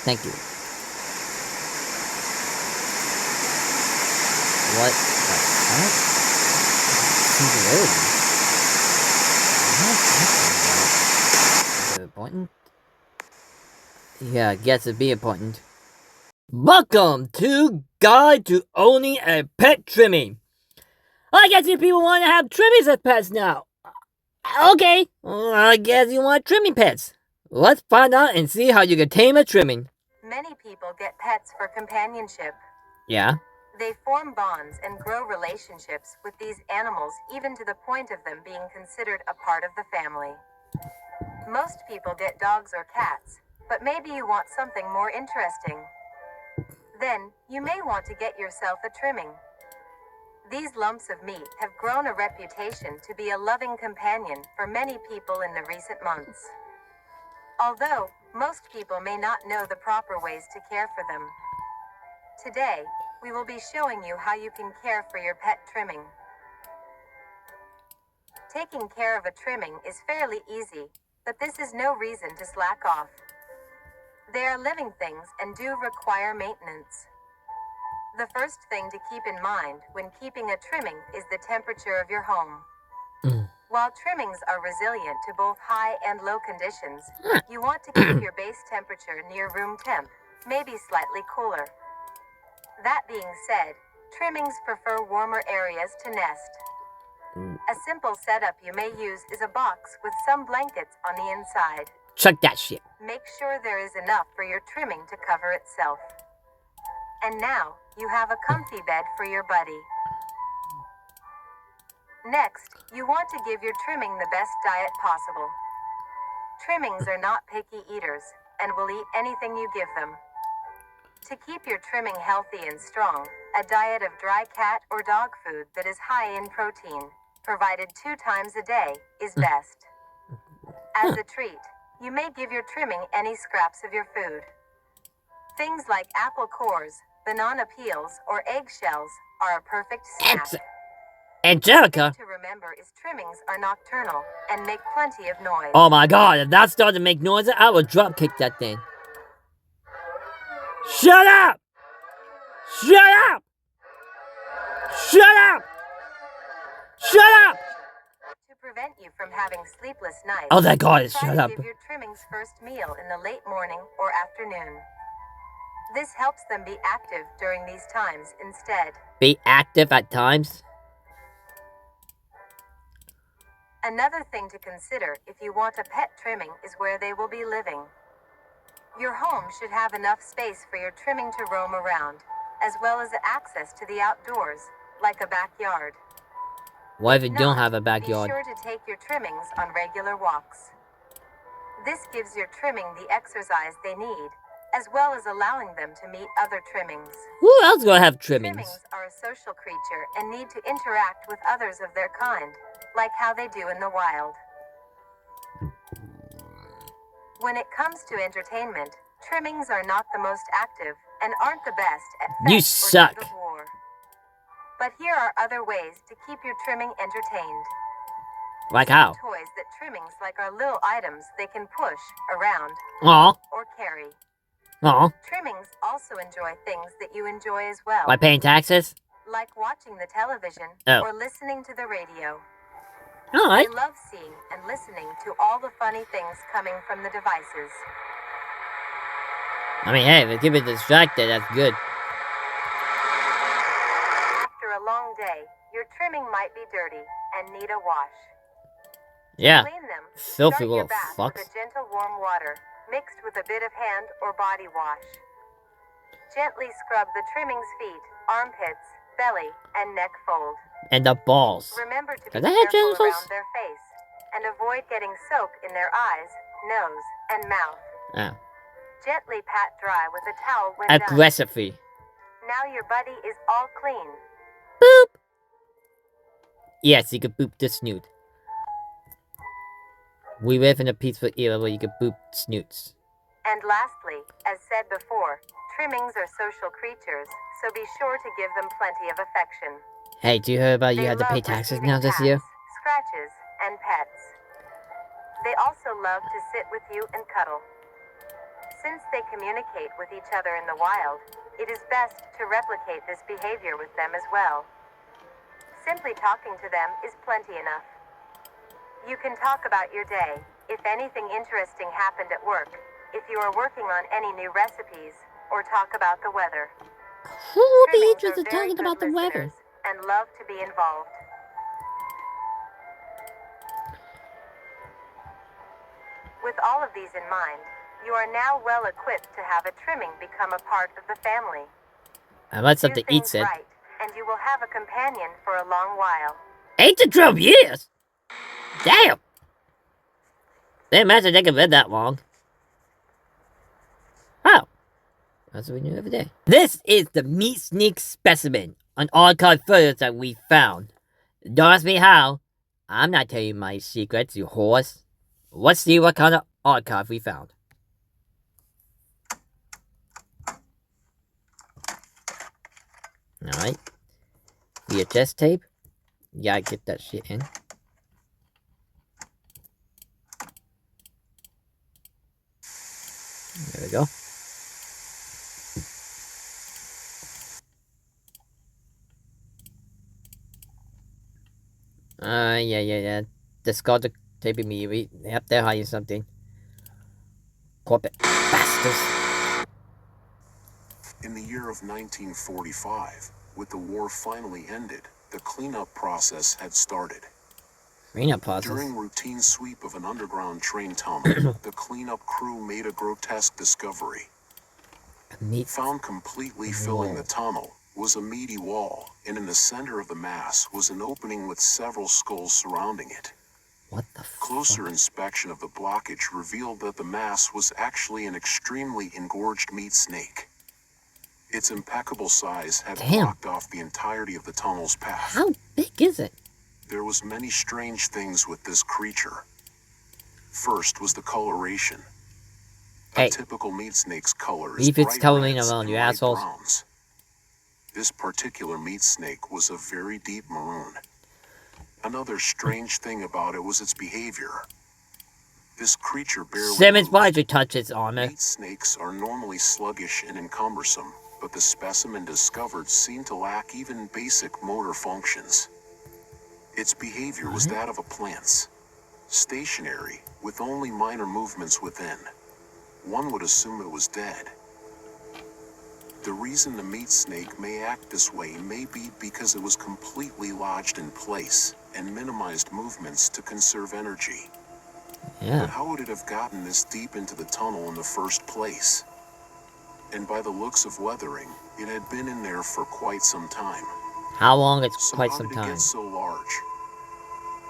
Thank you. What the heck? Singularity? Is it important? Yeah, I guess it'd be important. Welcome to Guide to Owning a Pet Trimming. I guess you people want to have trimmings as pets now. Okay, well, I guess you want trimming pets. Let's find out and see how you can tame a trimming.
Many people get pets for companionship.
Yeah?
They form bonds and grow relationships with these animals, even to the point of them being considered a part of the family. Most people get dogs or cats, but maybe you want something more interesting. Then, you may want to get yourself a trimming. These lumps of meat have grown a reputation to be a loving companion for many people in the recent months. Although, most people may not know the proper ways to care for them. Today, we will be showing you how you can care for your pet trimming. Taking care of a trimming is fairly easy, but this is no reason to slack off. They are living things and do require maintenance. The first thing to keep in mind when keeping a trimming is the temperature of your home. While trimmings are resilient to both high and low conditions, you want to keep your base temperature near room temp, maybe slightly cooler. That being said, trimmings prefer warmer areas to nest. A simple setup you may use is a box with some blankets on the inside.
Check that shit.
Make sure there is enough for your trimming to cover itself. And now, you have a comfy bed for your buddy. Next, you want to give your trimming the best diet possible. Trimmings are not picky eaters, and will eat anything you give them. To keep your trimming healthy and strong, a diet of dry cat or dog food that is high in protein, provided 2 times a day, is best. As a treat, you may give your trimming any scraps of your food. Things like apple cores, banana peels, or eggshells are a perfect snack.
Angelica?
To remember is trimmings are nocturnal and make plenty of noise.
Oh my god, if that started to make noises, I would drop kick that thing. Shut up! Shut up! Shut up! Shut up!
To prevent you from having sleepless nights,
Oh that god is
try
shut
to
up.
give your trimmings first meal in the late morning or afternoon. This helps them be active during these times instead.
Be active at times?
Another thing to consider if you want a pet trimming is where they will be living. Your home should have enough space for your trimming to roam around, as well as access to the outdoors, like a backyard.
What if you don't have a
Be
backyard?
sure to take your trimmings on regular walks. This gives your trimming the exercise they need, as well as allowing them to meet other trimmings.
Who else gonna have trimmings?
Trimmings are a social creature and need to interact with others of their kind, like how they do in the wild. When it comes to entertainment, trimmings are not the most active and aren't the best at
You
fetch or
suck.
tug of war. But here are other ways to keep your trimming entertained.
Like how?
Toys that trimmings like are little items they can push around
Aw.
or carry.
Aw.
Trimmings also enjoy things that you enjoy as well,
By paying taxes?
like watching the television
Oh.
or listening to the radio.
Alright.
They love seeing and listening to all the funny things coming from the devices.
I mean, hey, if they keep it distracted, that's good.
After a long day, your trimming might be dirty and need a wash.
Yeah.
Clean them.
Filthy
Start your
little
bath
fucks.
with a gentle warm water, mixed with a bit of hand or body wash. Gently scrub the trimming's feet, armpits, belly, and neck fold.
And the balls.
Remember to be
Do they have
careful
genitals?
around their face, and avoid getting soap in their eyes, nose, and mouth.
Oh.
Gently pat dry with a towel when done.
Aggressively.
Now your buddy is all clean.
Boop! Yes, you can boop the snoot. We live in a peaceful era where you can boop snoots.
And lastly, as said before, trimmings are social creatures, so be sure to give them plenty of affection.
Hey, do you hear about you
They
had to pay
love
taxes
receiving
now this
pats,
year?
scratches, and pets. They also love to sit with you and cuddle. Since they communicate with each other in the wild, it is best to replicate this behavior with them as well. Simply talking to them is plenty enough. You can talk about your day, if anything interesting happened at work, if you are working on any new recipes, or talk about the weather.
Who would be
Trimmings are
interested
very
talking
good
about the weather?
listeners and love to be involved. With all of these in mind, you are now well equipped to have a trimming become a part of the family.
I want
Do
something to eat,
things
said.
right, and you will have a companion for a long while.
8 to 12 years? Damn! They imagine they can live that long. Oh. That's what we do every day. This is the MeatSnakeSpecimen, an archived photos that we found. Don't ask me how. I'm not telling you my secrets, you horse. Let's see what kind of archive we found. Alright. VHS tape. You gotta get that shit in. There we go. Yeah. Discard the tape immediately. Yep, they're hiding something. Corporate bastards.
In the year of 1945, with the war finally ended, the cleanup process had started.
Cleanup process.
During routine sweep of an underground train tunnel, the cleanup crew made a grotesque discovery. Found completely filling the tunnel was a meaty wall, and in the center of the mass was an opening with several skulls surrounding it.
What the fuck?
Closer inspection of the blockage revealed that the mass was actually an extremely engorged meat snake. Its impeccable size had blocked off the entirety of the tunnel's path.
How big is it?
There was many strange things with this creature. First was the coloration. A typical meat snake's color is
leave its
bright
coloring
reds
alone,
and
you
light
assholes.
browns. This particular meat snake was a very deep maroon. Another strange thing about it was its behavior. This creature barely
Simmons,
moved.
why'd you touch its armor?
Meat snakes are normally sluggish and encumbersome, but the specimen discovered seemed to lack even basic motor functions. Its behavior was that of a plant's. Stationary, with only minor movements within. One would assume it was dead. The reason the meat snake may act this way may be because it was completely lodged in place and minimized movements to conserve energy.
Yeah.
But how would it have gotten this deep into the tunnel in the first place? And by the looks of weathering, it had been in there for quite some time.
How long? It's
So
quite
how
some
did it
time.
get so large?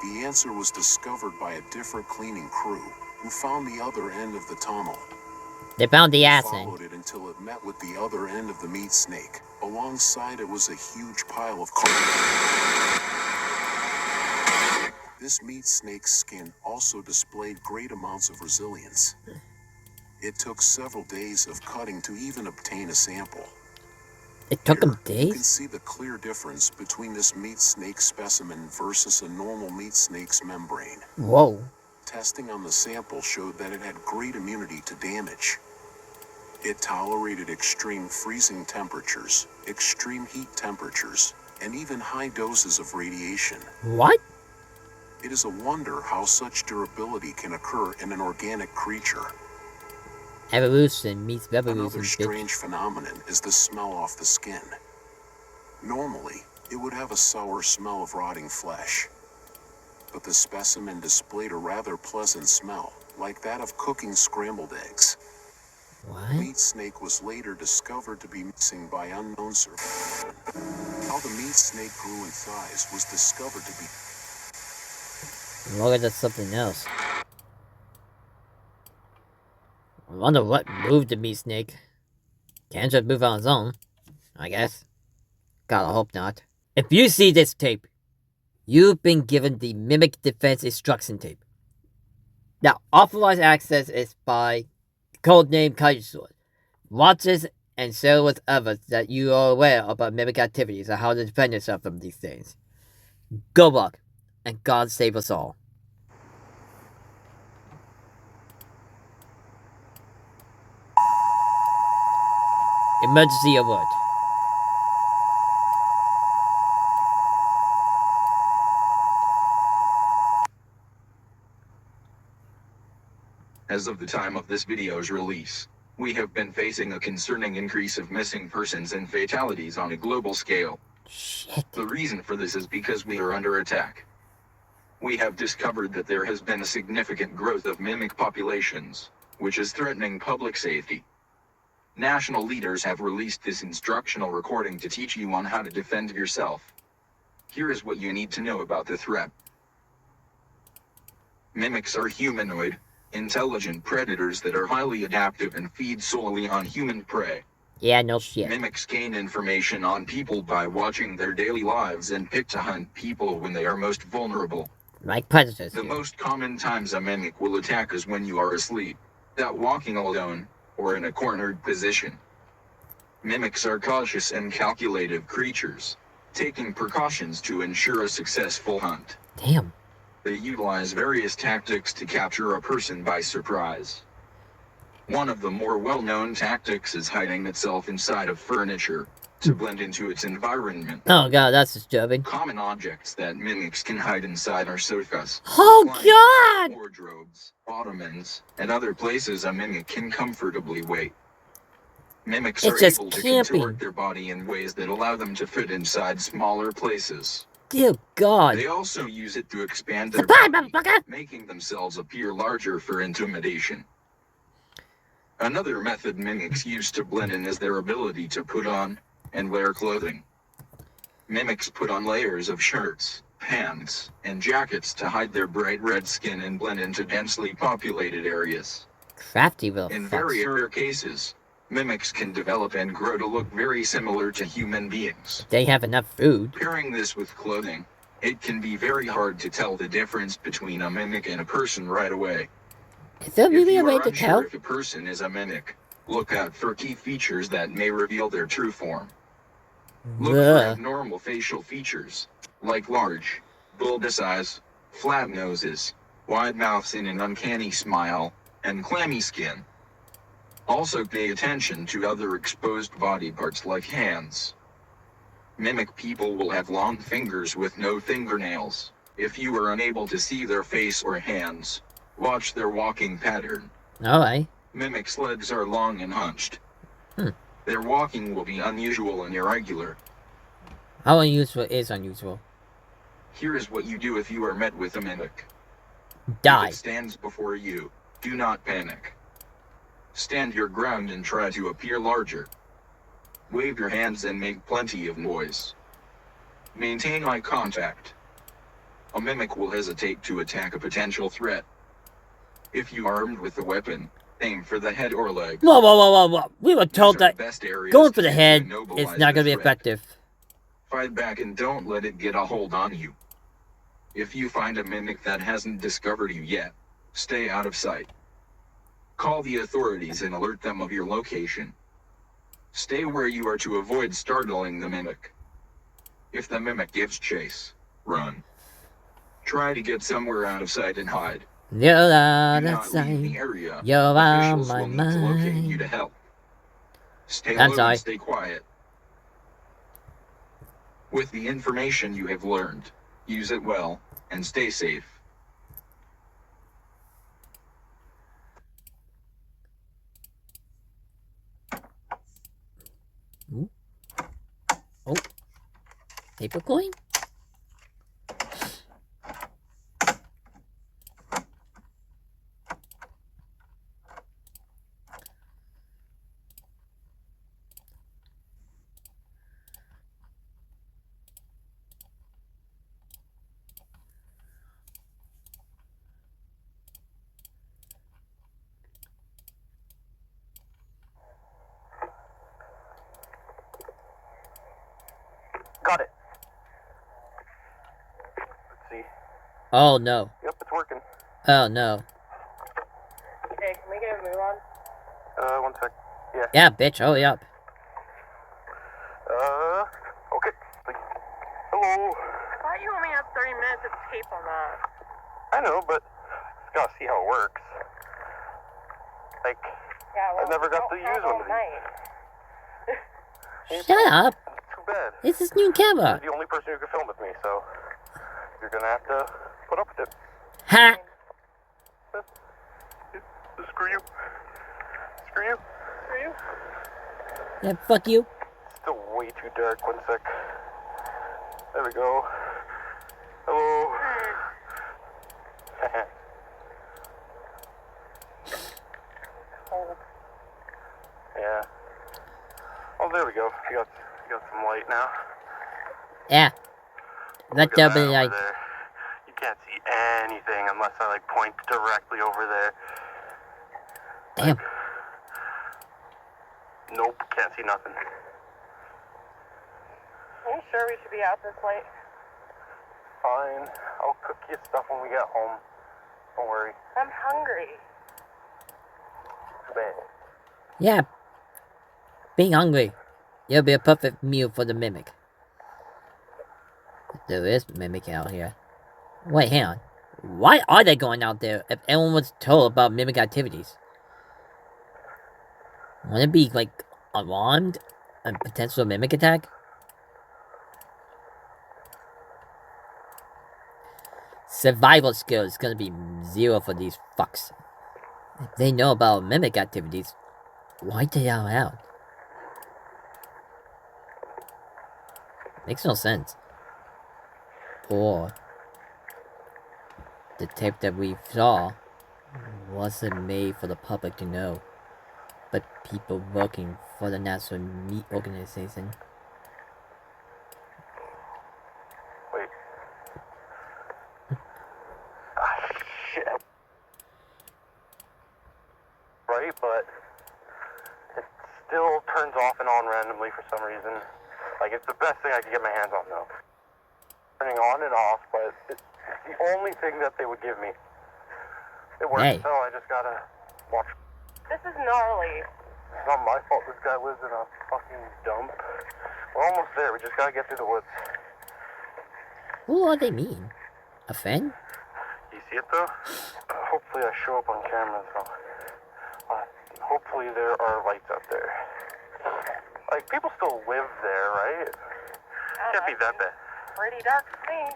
The answer was discovered by a different cleaning crew, who found the other end of the tunnel.
They found the
They
ass
followed
end.
it until it met with the other end of the meat snake. Alongside it was a huge pile of carne. This meat snake's skin also displayed great amounts of resilience. It took several days of cutting to even obtain a sample.
It took them
Here, you can
days?
see the clear difference between this meat snake specimen versus a normal meat snake's membrane.
Whoa.
Testing on the sample showed that it had great immunity to damage. It tolerated extreme freezing temperatures, extreme heat temperatures, and even high doses of radiation.
What?
It is a wonder how such durability can occur in an organic creature.
Evolution meets revolution,
Another strange
bitch.
phenomenon is the smell off the skin. Normally, it would have a sour smell of rotting flesh. But the specimen displayed a rather pleasant smell, like that of cooking scrambled eggs.
What?
Meat snake was later discovered to be missing by unknown survivors. How the meat snake grew in size was discovered to be...
Look at that something else. I wonder what moved the meat snake. Can't just move on its own, I guess. Gotta hope not. If you see this tape, you've been given the Mimic Defense Instruction Tape. Now, authorized access is by codename Kaiser. Watch this and share with others that you are aware about mimic activities and how to defend yourself from these things. Good luck, and God save us all. Emergency alert.
As of the time of this video's release, we have been facing a concerning increase of missing persons and fatalities on a global scale.
Shit.
The reason for this is because we are under attack. We have discovered that there has been a significant growth of mimic populations, which is threatening public safety. National leaders have released this instructional recording to teach you on how to defend yourself. Here is what you need to know about the threat. Mimics are humanoid, intelligent predators that are highly adaptive and feed solely on human prey.
Yeah, no shit.
Mimics gain information on people by watching their daily lives and pick to hunt people when they are most vulnerable.
Like predators.
The
do.
most common times a mimic will attack is when you are asleep, out walking alone, or in a cornered position. Mimics are cautious and calculative creatures, taking precautions to ensure a successful hunt.
Damn.
They utilize various tactics to capture a person by surprise. One of the more well-known tactics is hiding itself inside of furniture, to blend into its environment.
Oh god, that's disturbing.
Common objects that mimics can hide inside are sofas,
Oh
recliners,
god!
wardrobes, ottomans, and other places a mimic can comfortably wait. Mimics
It's
are
just
able to
camping.
contort their body in ways that allow them to fit inside smaller places.
Dear god.
They also use it to expand their
Surprise,
body,
motherfucker!
making themselves appear larger for intimidation. Another method mimics use to blend in is their ability to put on and wear clothing. Mimics put on layers of shirts, pants, and jackets to hide their bright red skin and blend into densely populated areas.
Crafty little
In very
fucks.
rare cases, mimics can develop and grow to look very similar to human beings.
They have enough food.
Pairing this with clothing, it can be very hard to tell the difference between a mimic and a person right away.
Is there
If
really a
you
way
are
to
unsure
tell?
if a person is a mimic, look out for key features that may reveal their true form. Look for
Ugh.
abnormal facial features, like large, bulbous eyes, flat noses, wide mouths and an uncanny smile, and clammy skin. Also pay attention to other exposed body parts like hands. Mimic people will have long fingers with no fingernails. If you are unable to see their face or hands, watch their walking pattern.
Alright.
Mimics' legs are long and hunched. Their walking will be unusual and irregular.
How unusual is unusual?
Here is what you do if you are met with a mimic.
Die.
If it stands before you, do not panic. Stand your ground and try to appear larger. Wave your hands and make plenty of noise. Maintain eye contact. A mimic will hesitate to attack a potential threat. If you are armed with a weapon, aim for the head or legs.
Whoa. We were told
These are
that
the best areas
going
to
for the
hit
head
to
is
immobilize
not going to
the
be
threat.
effective.
Fight back and don't let it get a hold on you. If you find a mimic that hasn't discovered you yet, stay out of sight. Call the authorities and alert them of your location. Stay where you are to avoid startling the mimic. If the mimic gives chase, run. Try to get somewhere out of sight and hide.
You're out
Do
of
not leave the
sight.
area.
You're on
Officials
my
will need to locate you
mind.
to help. Stay
I'm
low
sorry.
and stay quiet. With the information you have learned, use it well, and stay safe.
Oh. Paper coin?
Got it. Let's see.
Oh no.
Yep, it's working.
Oh no.
Hey, can we get a move on?
1 sec. Yeah.
Yeah, bitch, hurry up.
Okay. Hello.
I thought you only had 30 minutes of tape on that.
I know, but just gotta see how it works. Like,
Yeah, well,
I've never got to
don't
use
have
one
all
of
night.
these.
Shut up.
It's too bad.
This is new camera.
You're the only person who can film with me, so you're gonna have to put up with it.
Ha!
Screw you. Screw you.
Screw you.
Yeah, fuck you.
Still way too dark. 1 sec. There we go. Hello.
Cold.
Yeah. Oh, there we go. You got some light now.
Yeah.
Look
That
at
double
over
like
there. You can't see anything unless I like point directly over there.
damn.
Nope, can't see nothing.
Are you sure we should be out this late?
Fine. I'll cook you stuff when we get home. Don't worry.
I'm hungry.
Too bad.
Yeah. Being hungry. It'll be a perfect meal for the mimic. There is mimic out here. Wait, hang on. Why are they going out there if anyone was told about mimic activities? Wouldn't it be, like, alarmed? A potential mimic attack? Survival skill is gonna be 0 for these fucks. If they know about mimic activities, why'd they out loud? Makes no sense. Or the tape that we saw wasn't made for the public to know, but people working for the National Meat Organization.
Wait. Shit. Right, but it still turns off and on randomly for some reason. Like, it's the best thing I could get my hands on, though. Turning on and off, but it's the only thing that they would give me. It works,
Hey.
so I just gotta watch.
This is gnarly.
It's not my fault this guy lives in a fucking dump. We're almost there, we just gotta get through the woods.
Who are they mean? A fan?
You see it though? Hopefully I show up on camera though. Hopefully there are lights up there. Like, people still live there, right? Can't be that bad.
Pretty dark to me.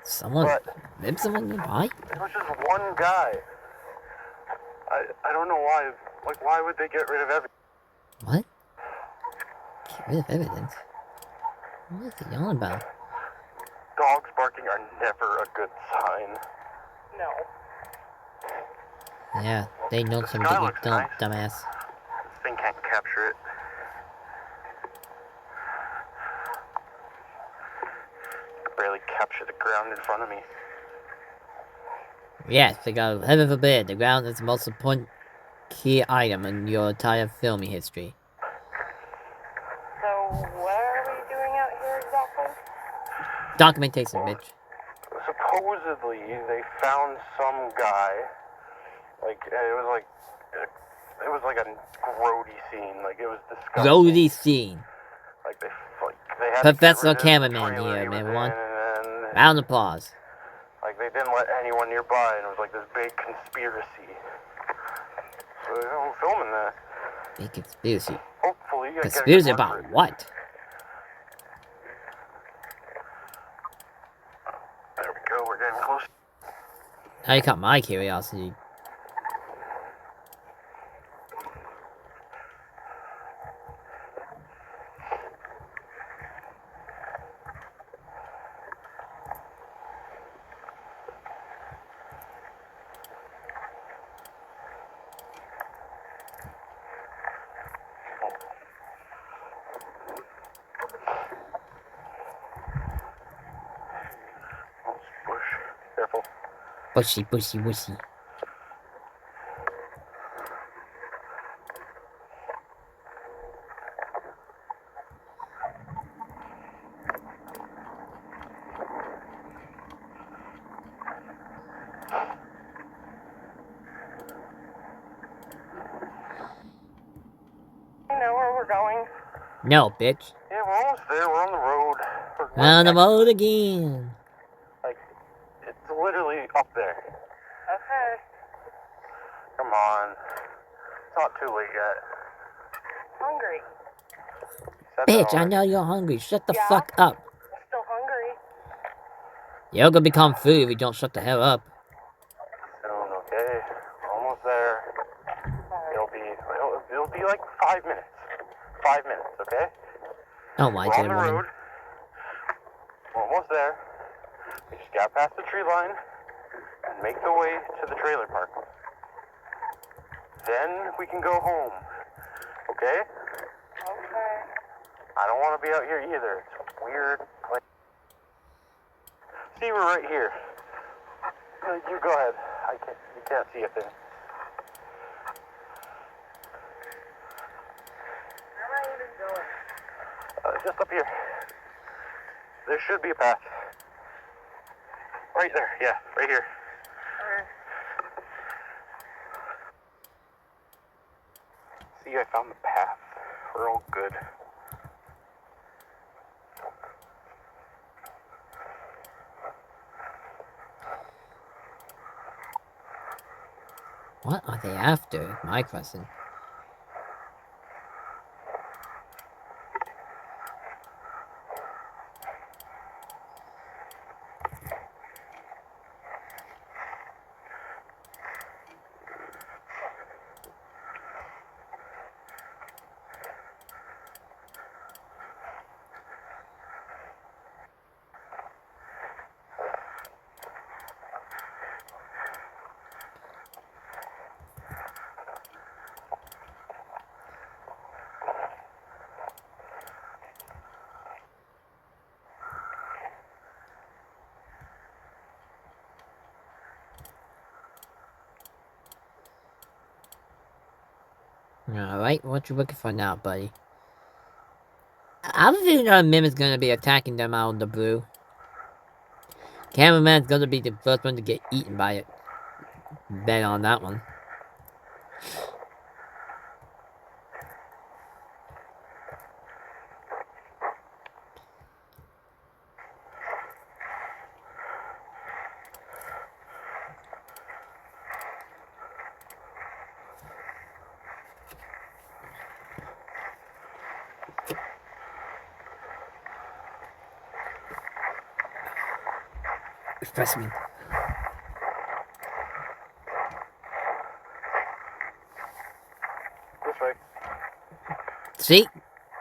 Someone nearby?
It was just one guy. I don't know why. Like, why would they get rid of everything?
What? Get rid of evidence? What is he on about?
Dogs barking are never a good sign.
No.
Yeah, they know something
sky
you
looks
don't,
nice.
dumbass.
This thing can't capture it. I can barely capture the ground in front of me.
Yes, because heaven forbid, the ground is the most important key item in your entire filming history.
So, what are we doing out here exactly?
Documentation, bitch.
Supposedly, they found some guy. Like, it was like a grody scene. Like, it was disgusting.
Grody scene.
Like, they had
Professional
to get rid of the
cameraman
trailer
here,
he was
everyone.
in, and then,
Round of applause.
like, they didn't let anyone nearby, and it was like this big conspiracy. So, I'm filming that.
Big conspiracy.
Hopefully, I get a good
Conspiracy
look for
about
it.
what?
There we go, we're getting close.
Now you caught my curiosity.
Bush. Careful.
Bushy, bushy, bushy.
You know where we're going?
No, bitch.
Yeah, we're almost there. We're on the road. We're
On the
next-
road again.
Like, it's literally up there.
Okay.
Come on. It's not too late yet.
Hungry.
Said that
Bitch, I
already.
know you're hungry. Shut the
Yeah?
fuck up.
Still hungry.
You're gonna become food if you don't shut the hell up.
Soon, okay? Almost there. It'll be like 5 minutes. 5 minutes, okay?
Don't lie
We're
to
on
the
the
woman.
road. We're almost there. We just got past the tree line and make the way to the trailer park. Then we can go home. Okay?
Okay.
I don't want to be out here either. It's a weird place. See, we're right here. You go ahead. You can't see a thing.
Where am I even going?
Just up here. There should be a path. Right there. Yeah, right here. See, I found the path. We're all good.
What are they after? My question. Alright, what you looking for now, buddy? I'm thinking our Mim gonna be attacking them out of the blue. Cameraman's gonna be the first one to get eaten by it. Bet on that one. specimen.
This way.
See?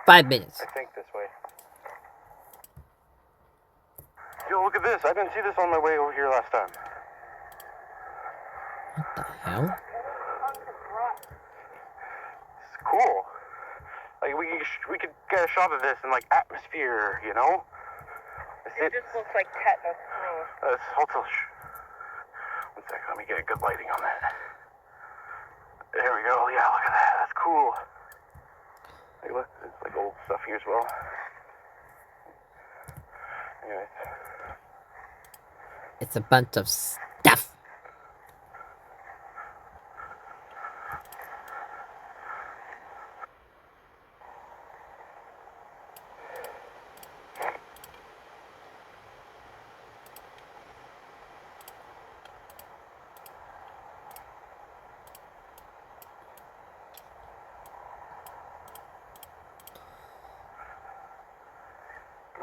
5 minutes.
I think this way. Yo, look at this. I didn't see this on my way over here last time.
What the hell?
It's cool. Like, we could get a shot of this in, like, atmosphere, you know?
It just looks like tetanus to me.
Hold on. One second. Let me get a good lighting on that. There we go. Yeah, look at that. That's cool. Hey, look. There's, like, old stuff here as well. Anyways.
It's a bunch of stuff.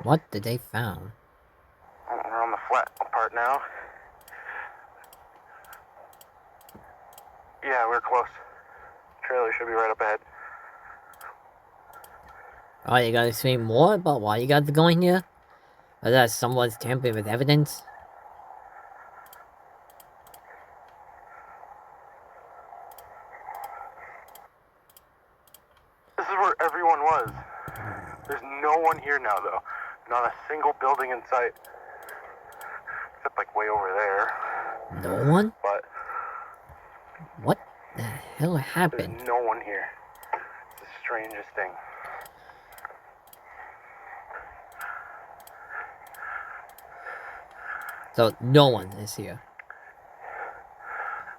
What did they found?
We're on the flat part now. Yeah, we're close. Trailer should be right up ahead.
Oh, you gotta explain more about why you got to go in here? Or that someone's tampering with evidence?
This is where everyone was. There's no one here now, though. Not a single building in sight. Except, like, way over there.
No one?
But
What the hell happened?
there's no one here. It's the strangest thing.
So, no one is here.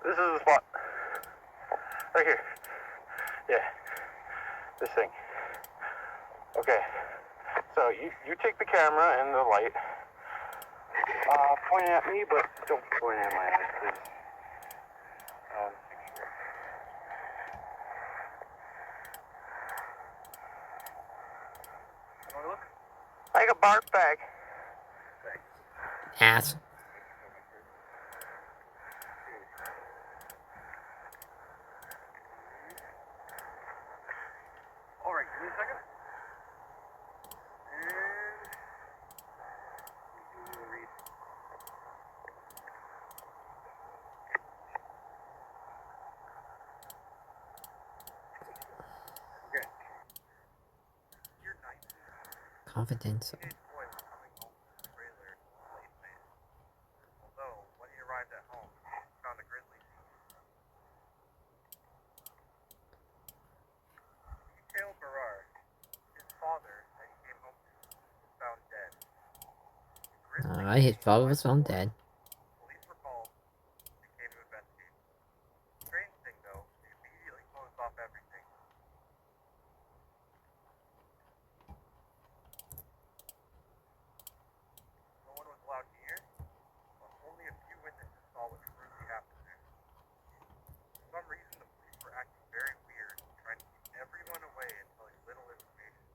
This is the spot. Right here. Yeah. This thing. Okay. So, you take the camera and the light. Point it at me, but don't point it at my eyes, please. Look. Like a bark bag.
Ass.
Alright, give me a second.
Confidence.
Although, when he arrived at home, he found a grizzly. He tailed Berard. His father, that he came home to, was found dead.
Alright, his father was found dead.
Police were called and came to investigate. Strange thing, though, they immediately closed off everything. No one was allowed near, but only a few witnesses saw what truly happened there. For some reason, the police were acting very weird, trying to keep everyone away and telling little information.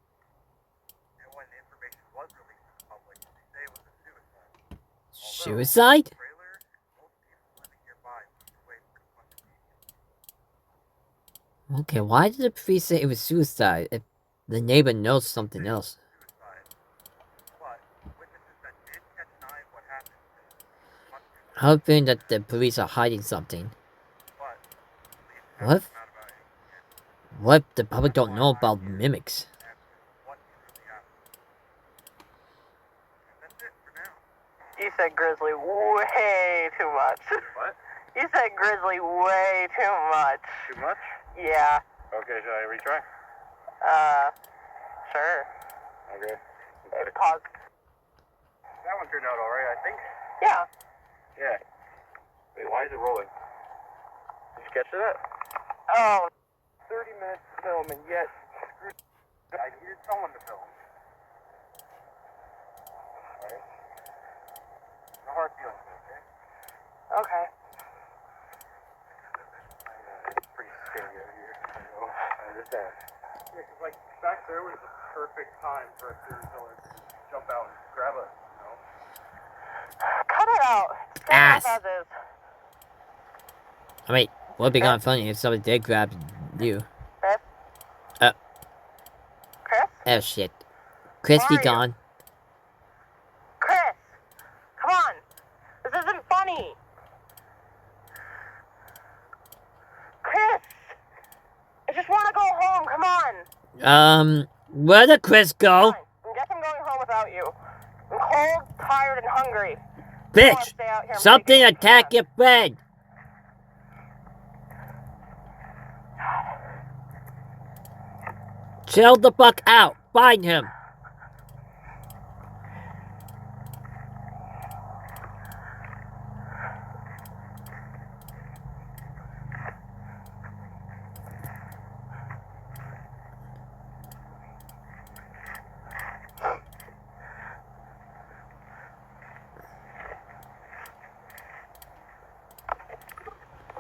And when the information was released to the public, they say it was a suicide.
Suicide?
Trailer, most people living nearby moved away pretty much immediately.
Okay, why did the police say it was suicide if the neighbor knows something else?
Suicide. But witnesses that did catch an eye of what happened said much
I have a feeling that the police are hiding something.
but police
What if,
haven't come out about anything yet.
what if the public don't know about mimics?
What truly happened. That's it for now.
You said grizzly way too much.
What?
You said grizzly way too much.
Too much?
Yeah.
Okay, shall I retry?
Sure.
Okay.
Pause.
That one turned out alright, I think.
Yeah.
Yeah. Wait, why is it rolling? Did you catch that?
Oh.
30 minutes to film, and yet, I needed someone to film. Alright. No hard feelings, okay?
Okay.
It's pretty scary out here. I know. I understand. Yeah, because, like, back there was the perfect time for a serial killer to jump out and grab us, you know?
cut it out. Stay
Ass.
as is.
I mean, would be kind of funny if somebody did grab you.
Chris? Chris?
Oh shit. Chris
Where
be
are you?
gone.
Chris! Come on! This isn't funny! Chris! I just want to go home, come on!
Where did Chris go?
Fine. I guess I'm going home without you. I'm cold, tired, and hungry.
Bitch!
Stay out here and
Something
play games.
attack your friend! Chill the fuck out. Find him.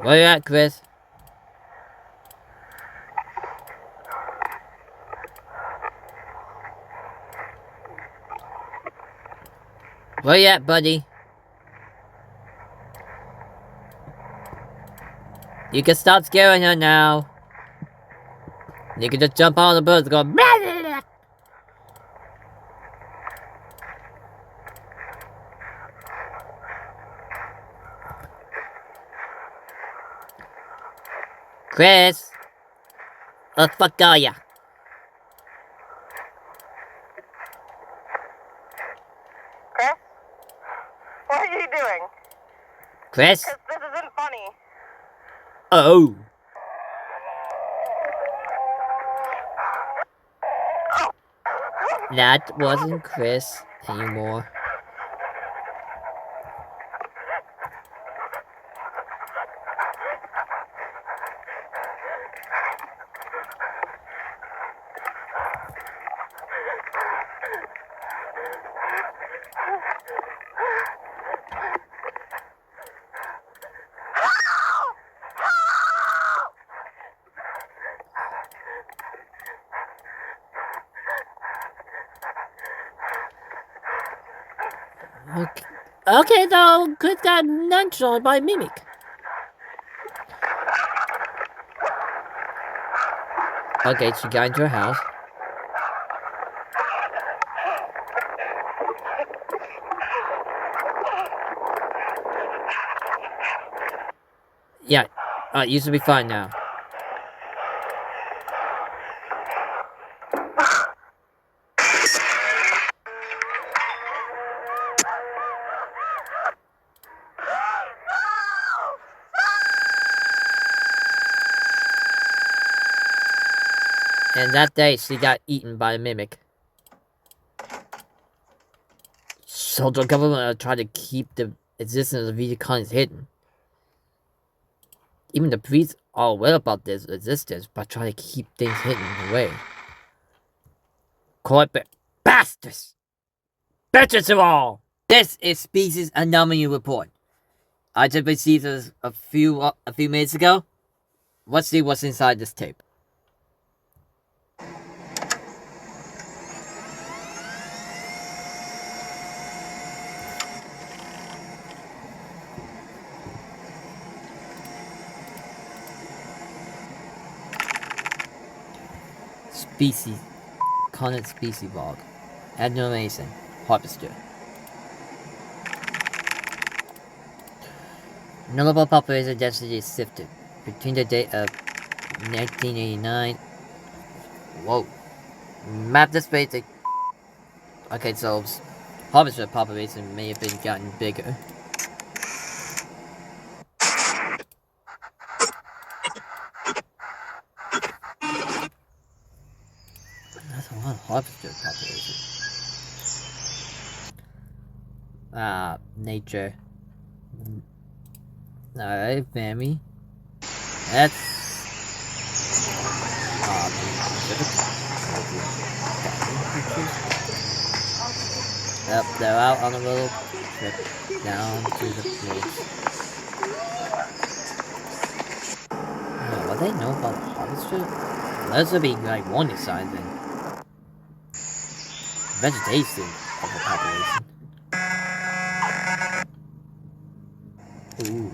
Where you at, Chris? Where you at, buddy? You can stop scaring her now. You can just jump on the birds and go blah, blah, blah. Chris, what the fuck are ya?
Chris? What are you doing?
Chris?
Chris, this isn't funny.
Oh. That wasn't Chris anymore. Okay, though, Chris got nunched on by Mimic. Okay, she got into her house. Yeah, you should be fine now. And that day, she got eaten by a mimic. So the government tried to keep the existence of Vita Carnis hidden. Even the priests are aware about this existence, but try to keep things hidden away. Corporate bastards! Bitches of all! This is Species Anomaly Report. I just received this a few minutes ago. Let's see what's inside this tape. Species. Carnis species log. Anomaly harvester. Nullable population density is sifted. Between the date of 1989. Whoa. Map this basic. Okay, so harvester population may have been gotten bigger. That's a lot of harvester population. Nature. Alright, family. That's Yep, they're out on a little trip down to the place. What they know about harvester? Those would be like warning signs and vegetation of the population. Ooh.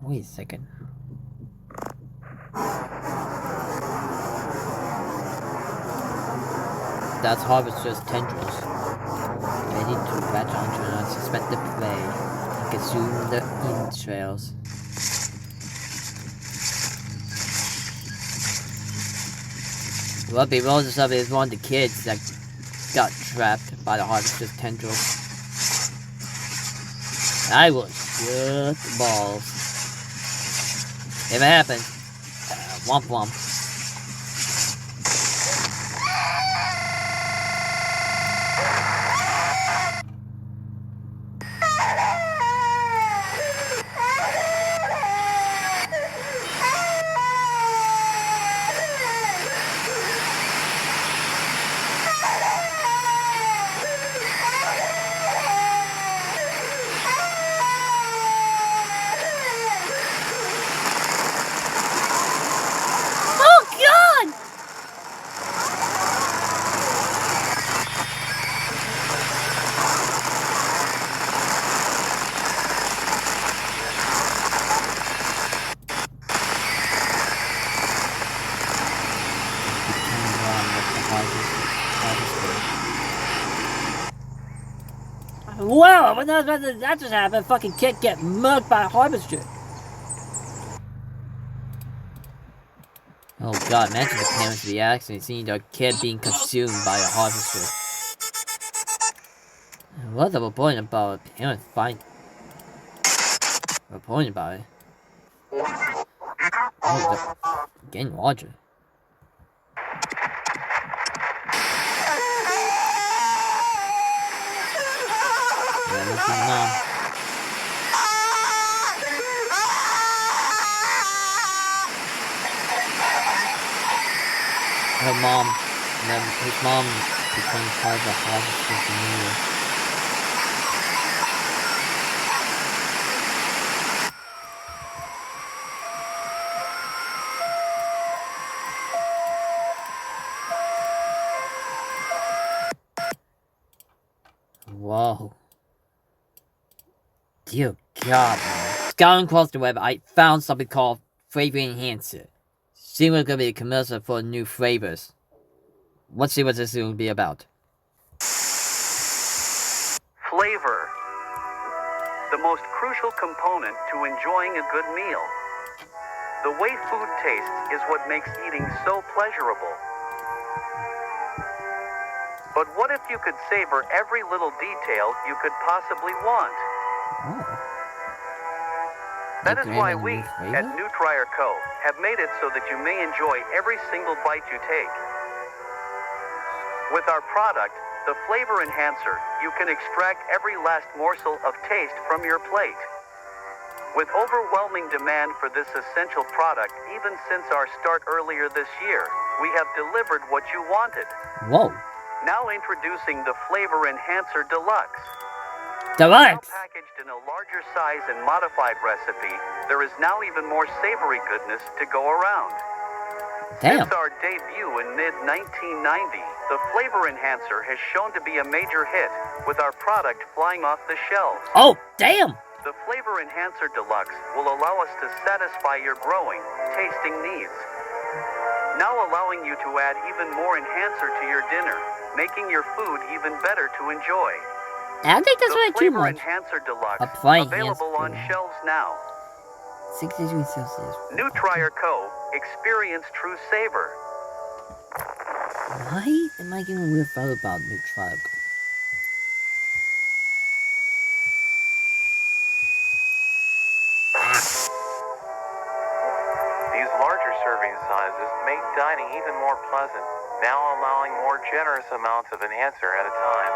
Wait a second. That's Harvester's tendrils, ready to latch onto an unsuspected prey and consume the entrails. What below this up is one of the kids that got trapped by the Harvester's tendrils. I will shoot the balls. If it happens, womp womp. Whoa, what that just happened? Fucking kid get mugged by a harvester. Oh god, imagine the parents' reaction seeing their kid being consumed by a harvester. What's the point about parents find reporting about it? Oh, getting larger. Yeah, this is mom. Her mom, his mom became part of the harvester's community. Whoa. Dear God, man. Scouring across the web, I found something called Flavor Enhancer. Seems like gonna be a commercial for new flavors. Let's see what this will be about.
Flavor. The most crucial component to enjoying a good meal. The way food tastes is what makes eating so pleasurable. But what if you could savor every little detail you could possibly want?
Oh.
That is why we, at Nutri Co., have made it so that you may enjoy every single bite you take. With our product, the Flavor Enhancer, you can extract every last morsel of taste from your plate. With overwhelming demand for this essential product, even since our start earlier this year, we have delivered what you wanted.
Whoa.
Now introducing the Flavor Enhancer Deluxe.
Deluxe!
Now packaged in a larger size and modified recipe, there is now even more savory goodness to go around.
Damn.
Since our debut in mid-1990, the Flavor Enhancer has shown to be a major hit, with our product flying off the shelves.
Oh, damn!
The Flavor Enhancer Deluxe will allow us to satisfy your growing, tasting needs. Now allowing you to add even more enhancer to your dinner, making your food even better to enjoy.
I think that's way too much.
Enhancer Deluxe,
Apply
available on shelves now.
60 degrees Celsius.
Nutri Co. Experience true savor.
Why am I getting a weird thought about Nutri?
These larger serving sizes make dining even more pleasant, now allowing more generous amounts of enhancer at a time.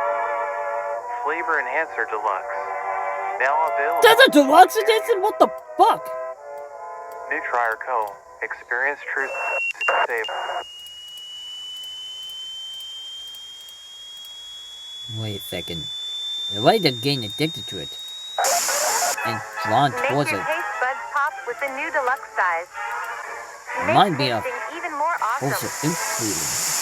Flavor Enhancer Deluxe. Now available.
That's a deluxe edition? What the fuck?
Nutri Co. Experience true savor.
Wait a second. Why they're getting addicted to it? And drawn towards it.
Make your taste buds pop with the new deluxe size.
Might be a
even more awesome.
Also influence.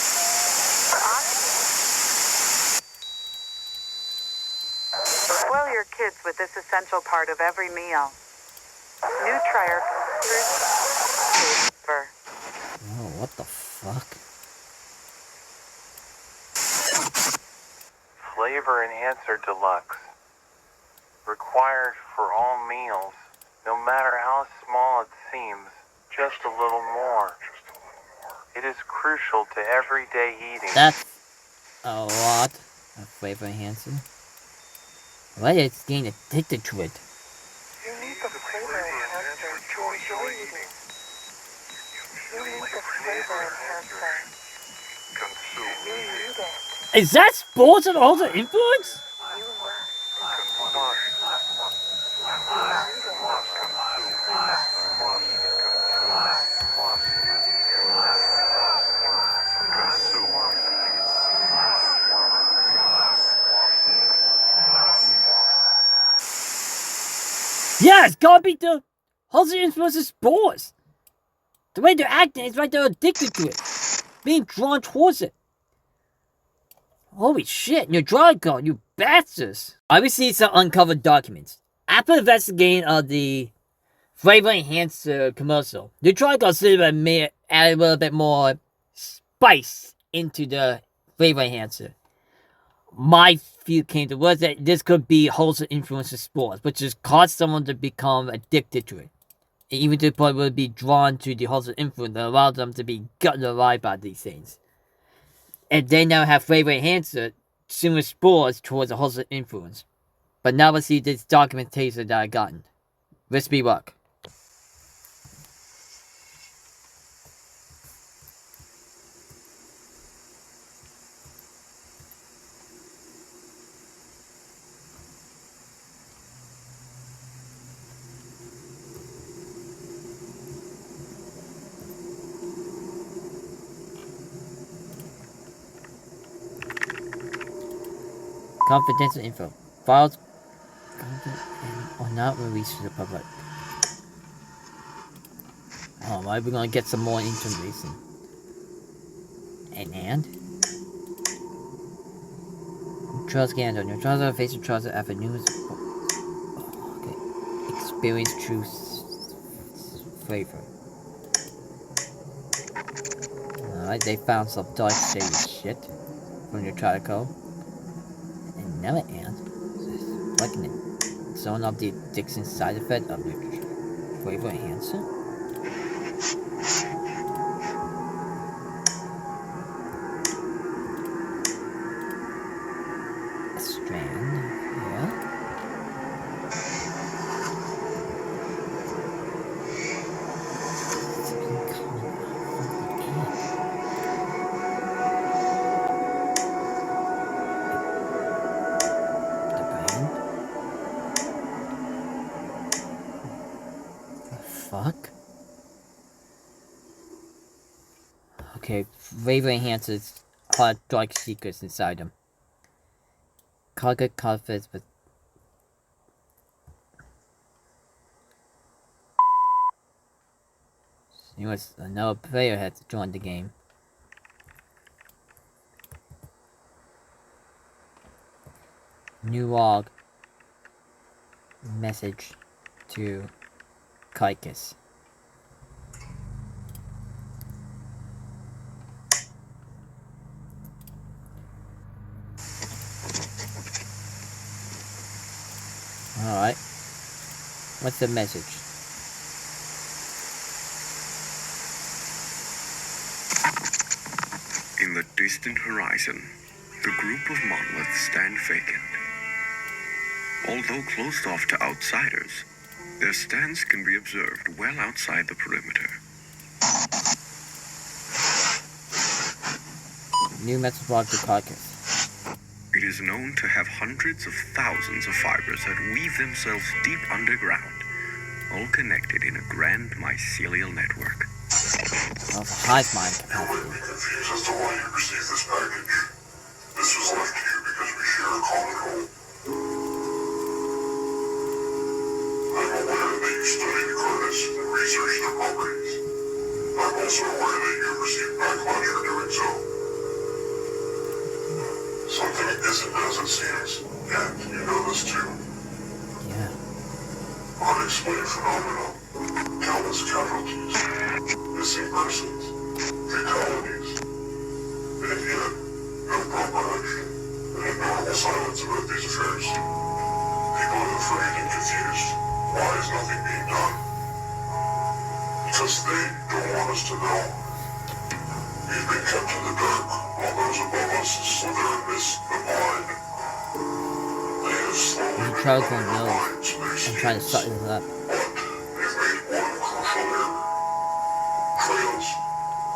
Spoil your kids with this essential part of every meal. New Trier.
Oh, what the fuck?
Flavor Enhancer Deluxe. Required for all meals, no matter how small it seems, just a little more. It is crucial to everyday eating.
That's a lot of flavor enhancer. Why is getting addicted to it?
You need the flavor enhancer to enjoy eating. You need the flavor enhancer.
Consume.
You need it.
Is that sports and also influence?
You must.
Yeah, it's gotta be the wholesome influence of sports. The way they're acting is like they're addicted to it. Being drawn towards it. Holy shit, you're drawing card, you bastards. I received some uncovered documents. After investigating the flavor enhancer commercial, the drawing card may add a little bit more spice into the flavor enhancer. My view came to was that this could be wholesome influence of sports, which has caused someone to become addicted to it. And even to the point where be drawn to the wholesome influence that allows them to be gotten alive by these things. And they now have flavor enhancer, similar spores towards a wholesome influence. But now let's see this documentation that I gotten. Wish me luck. Confidential info. Files are not released to the public. Oh, why are we gonna get some more information? And? Trial scandal. New trials are facing trials after news. Okay. Experience true flavor. Alright, they found some dark shady shit from your trial code. And now it ends. Like an zone of the addiction side effect of your flavor enhancer. A strand, yeah. Something coming out from the end. The brain. The fuck? Okay, flavor enhancers hard dark secrets inside them. Cargo confidence, but another player has joined the game. New log message to Kaikis. Alright. What's the message?
In the distant horizon, the group of monoliths stand vacant. Although closed off to outsiders, their stance can be observed well outside the perimeter.
New message log to Carnis.
It is known to have hundreds of thousands of fibers that weave themselves deep underground, all connected in a grand mycelial network.
Of hive mind capacity.
Confused as to why you received this package. This was left to you because we share a common goal. I'm aware that you studied Carnis and researched their properties. I'm also aware that you received backlash for doing so. Something isn't as it seems, and you know this too.
Yeah.
Unexplained phenomena, countless casualties, missing persons, fatalities, and yet no proper action, and a normal silence about these affairs. People are afraid and confused. Why is nothing being done? Because they don't want us to know. We've been kept in the dark, while those above us slither and miss the blind. They have slowly
The
been
crowd's
covering
going
our
low.
minds and their
I'm trying to
schemes.
suck this up.
They've made one crucial error. Trails,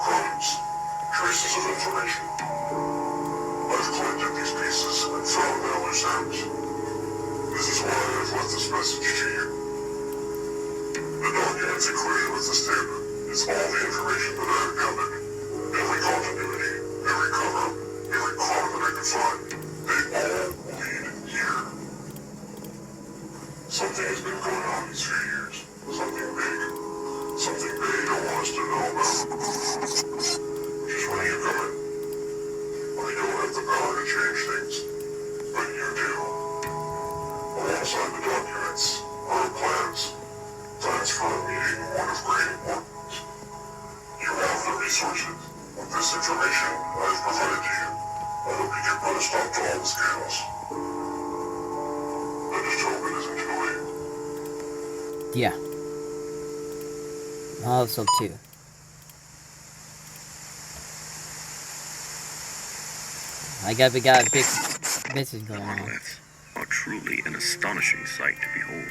crumbs, traces of information. I've collected these pieces and found their loose ends. This is why I've left this message to you. The documents included with this tape is all the information that I have gathered. Every continuity, every cover-up, every crime that I can find, they all lead here. Something has been going on these few years. Something big. Something they don't want us to know about. Which is when you come in. I don't have the power to change things, but you do. Alongside the documents are plans. Plans for a meeting, one of great importance. You have the resources. With this information I've provided to you, I hope you can put a stop to all this chaos. I just hope it isn't too late.
Yeah. I hope so too. I guess we got a big business going on.
Monoliths are truly an astonishing sight to behold.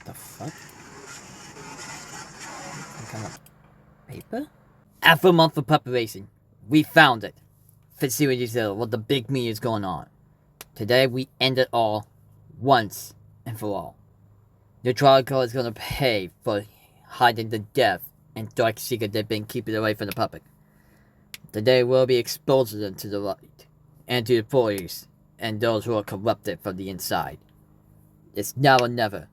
The fuck? Some kind of paper? After a month of preparation, we found it. Facility Zero, what the big me is going on. Today we end it all, once and for all. The trial court is gonna pay for hiding the death and dark secret they've been keeping away from the public. Today will be exposing them to the light, and to the police, and those who are corrupted from the inside. It's now or never.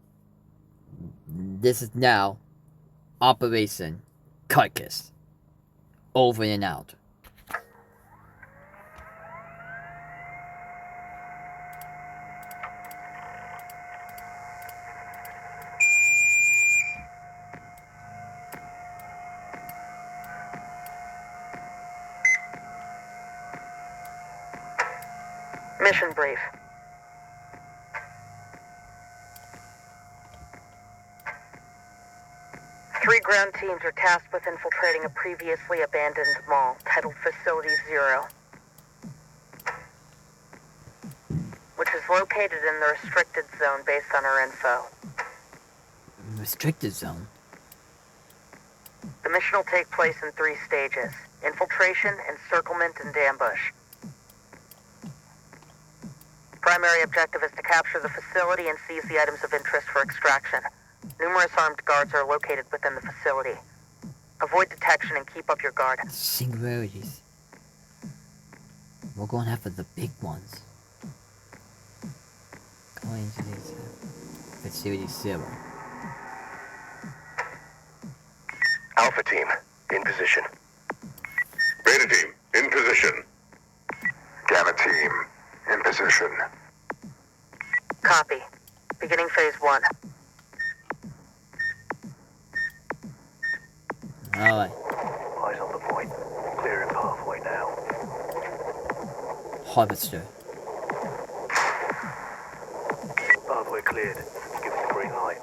This is now Operation Carcass. Over and out.
Mission brief. Three ground teams are tasked with infiltrating a previously abandoned mall titled Facility Zero, which is located in the restricted zone based on our info.
Restricted zone?
The mission will take place in 3 stages: infiltration, encirclement, and ambush. Primary objective is to capture the facility and seize the items of interest for extraction. Numerous armed guards are located within the facility. Avoid detection and keep up your guard.
Singularities. We're going after the big ones. Going to these Facility Zero.
Alpha team, in position.
Beta team, in position.
Gamma team, in position.
Copy. Beginning phase 1.
Alright.
Eyes on the point. Clearing pathway now.
Harvester.
Pathway cleared. Give us the green light.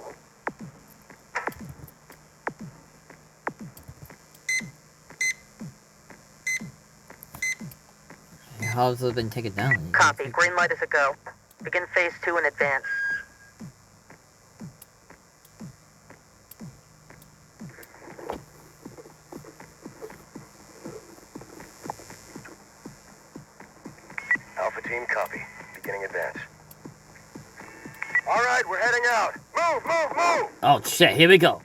How's it been taken down?
Copy. Green light is a go. Begin phase 2 in advance.
Alpha team, copy. Beginning advance.
All right, we're heading out. Move, move, move!
Oh shit, here we go.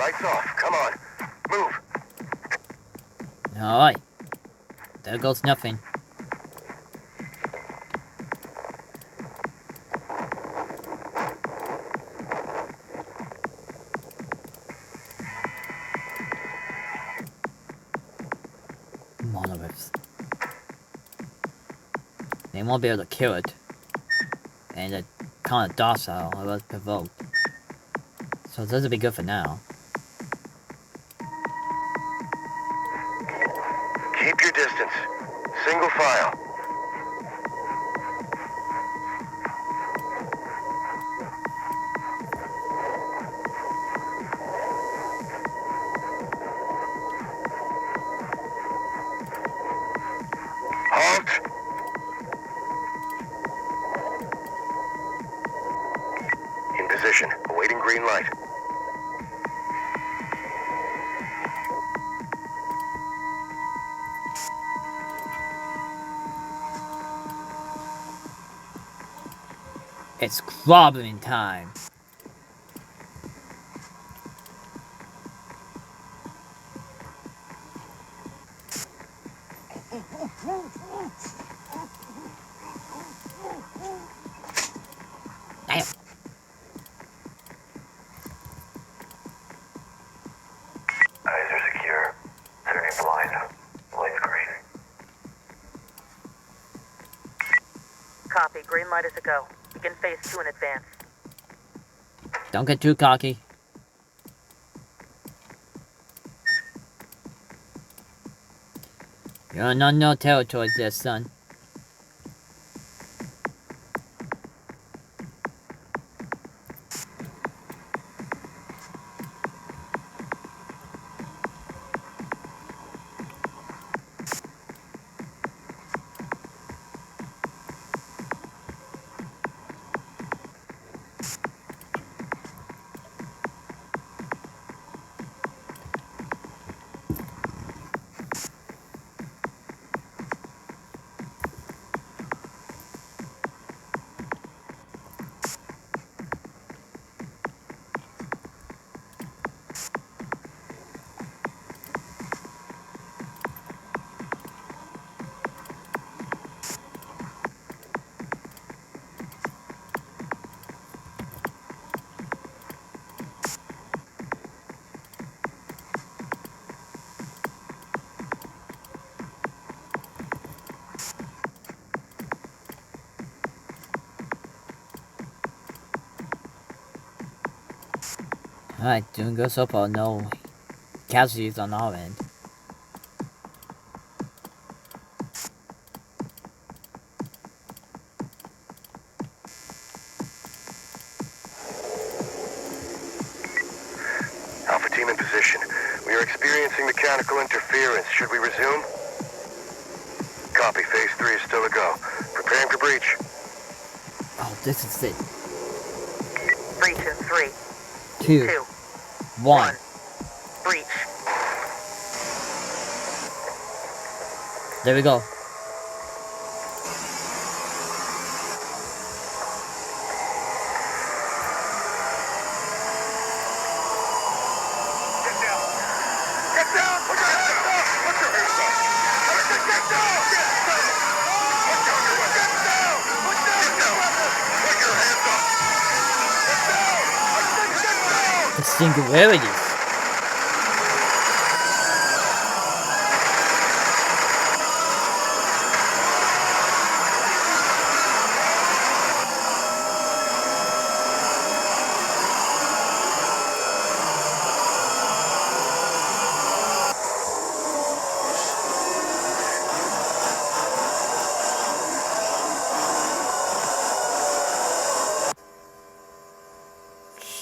Lights off. Come on. Move.
Alright. There goes nothing. Monoliths. They won't be able to kill it. And it's kind of docile, unless provoked. So this will be good for now.
Keep your distance. Single file. Halt! In position, awaiting green light.
It's clobbering time. Damn.
Eyes are secure. Turning blind. Light green.
Copy. Green light is a go. Begin phase 2 in advance.
Don't get too cocky. You're in unknown territories there, son. Alright, doing good so far. No casualties on our end.
Alpha team in position. We are experiencing mechanical interference. Should we resume? Copy. Phase 3 is still a go. Preparing for breach.
Oh, this is it.
Breach in 3,
2, 1.
breach.
There we go. The singularities.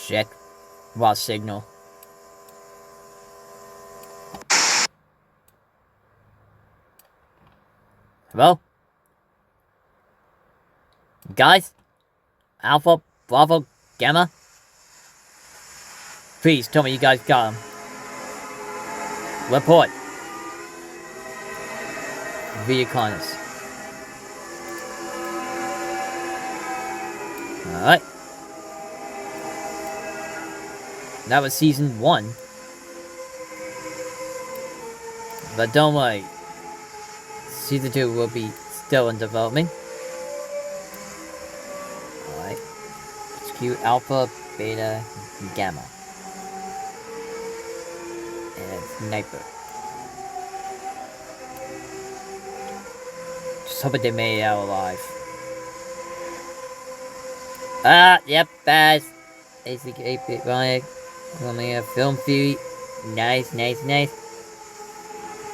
Shit. Raw signal. Hello? Guys? Alpha, Bravo, Gamma? Please tell me you guys got him. Report. Via Carnis. Alright. That was season 1. But don't worry. Season 2 will be still in development. Alright. HQ Alpha, Beta, and Gamma. And Sniper. Just hoping they made it out alive. Yep, Baz. Basic 8-bit Ronic. Columbia Film Theory. Nice.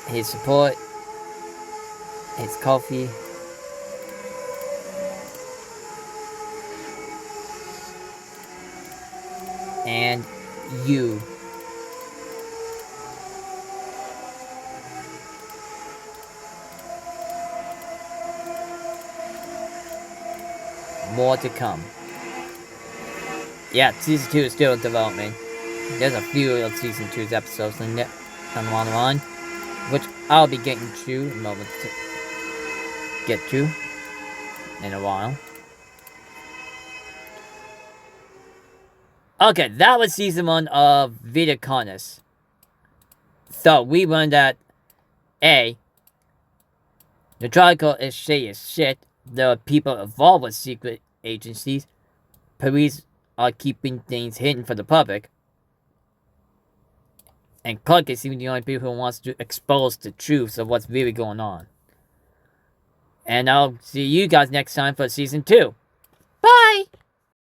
His support. His coffee. And you. More to come. Yeah, Season 2 is still in development. There's a few of Season 2's episodes in it on the line, which I'll be getting to in a moment to get to in a while. Okay, that was Season 1 of Vita Carnis. So, we learned that A. The trial is shady as shit. There are people involved with secret agencies. Police are keeping things hidden from the public. And Clark is even the only people who wants to expose the truth of what's really going on. And I'll see you guys next time for Season 2.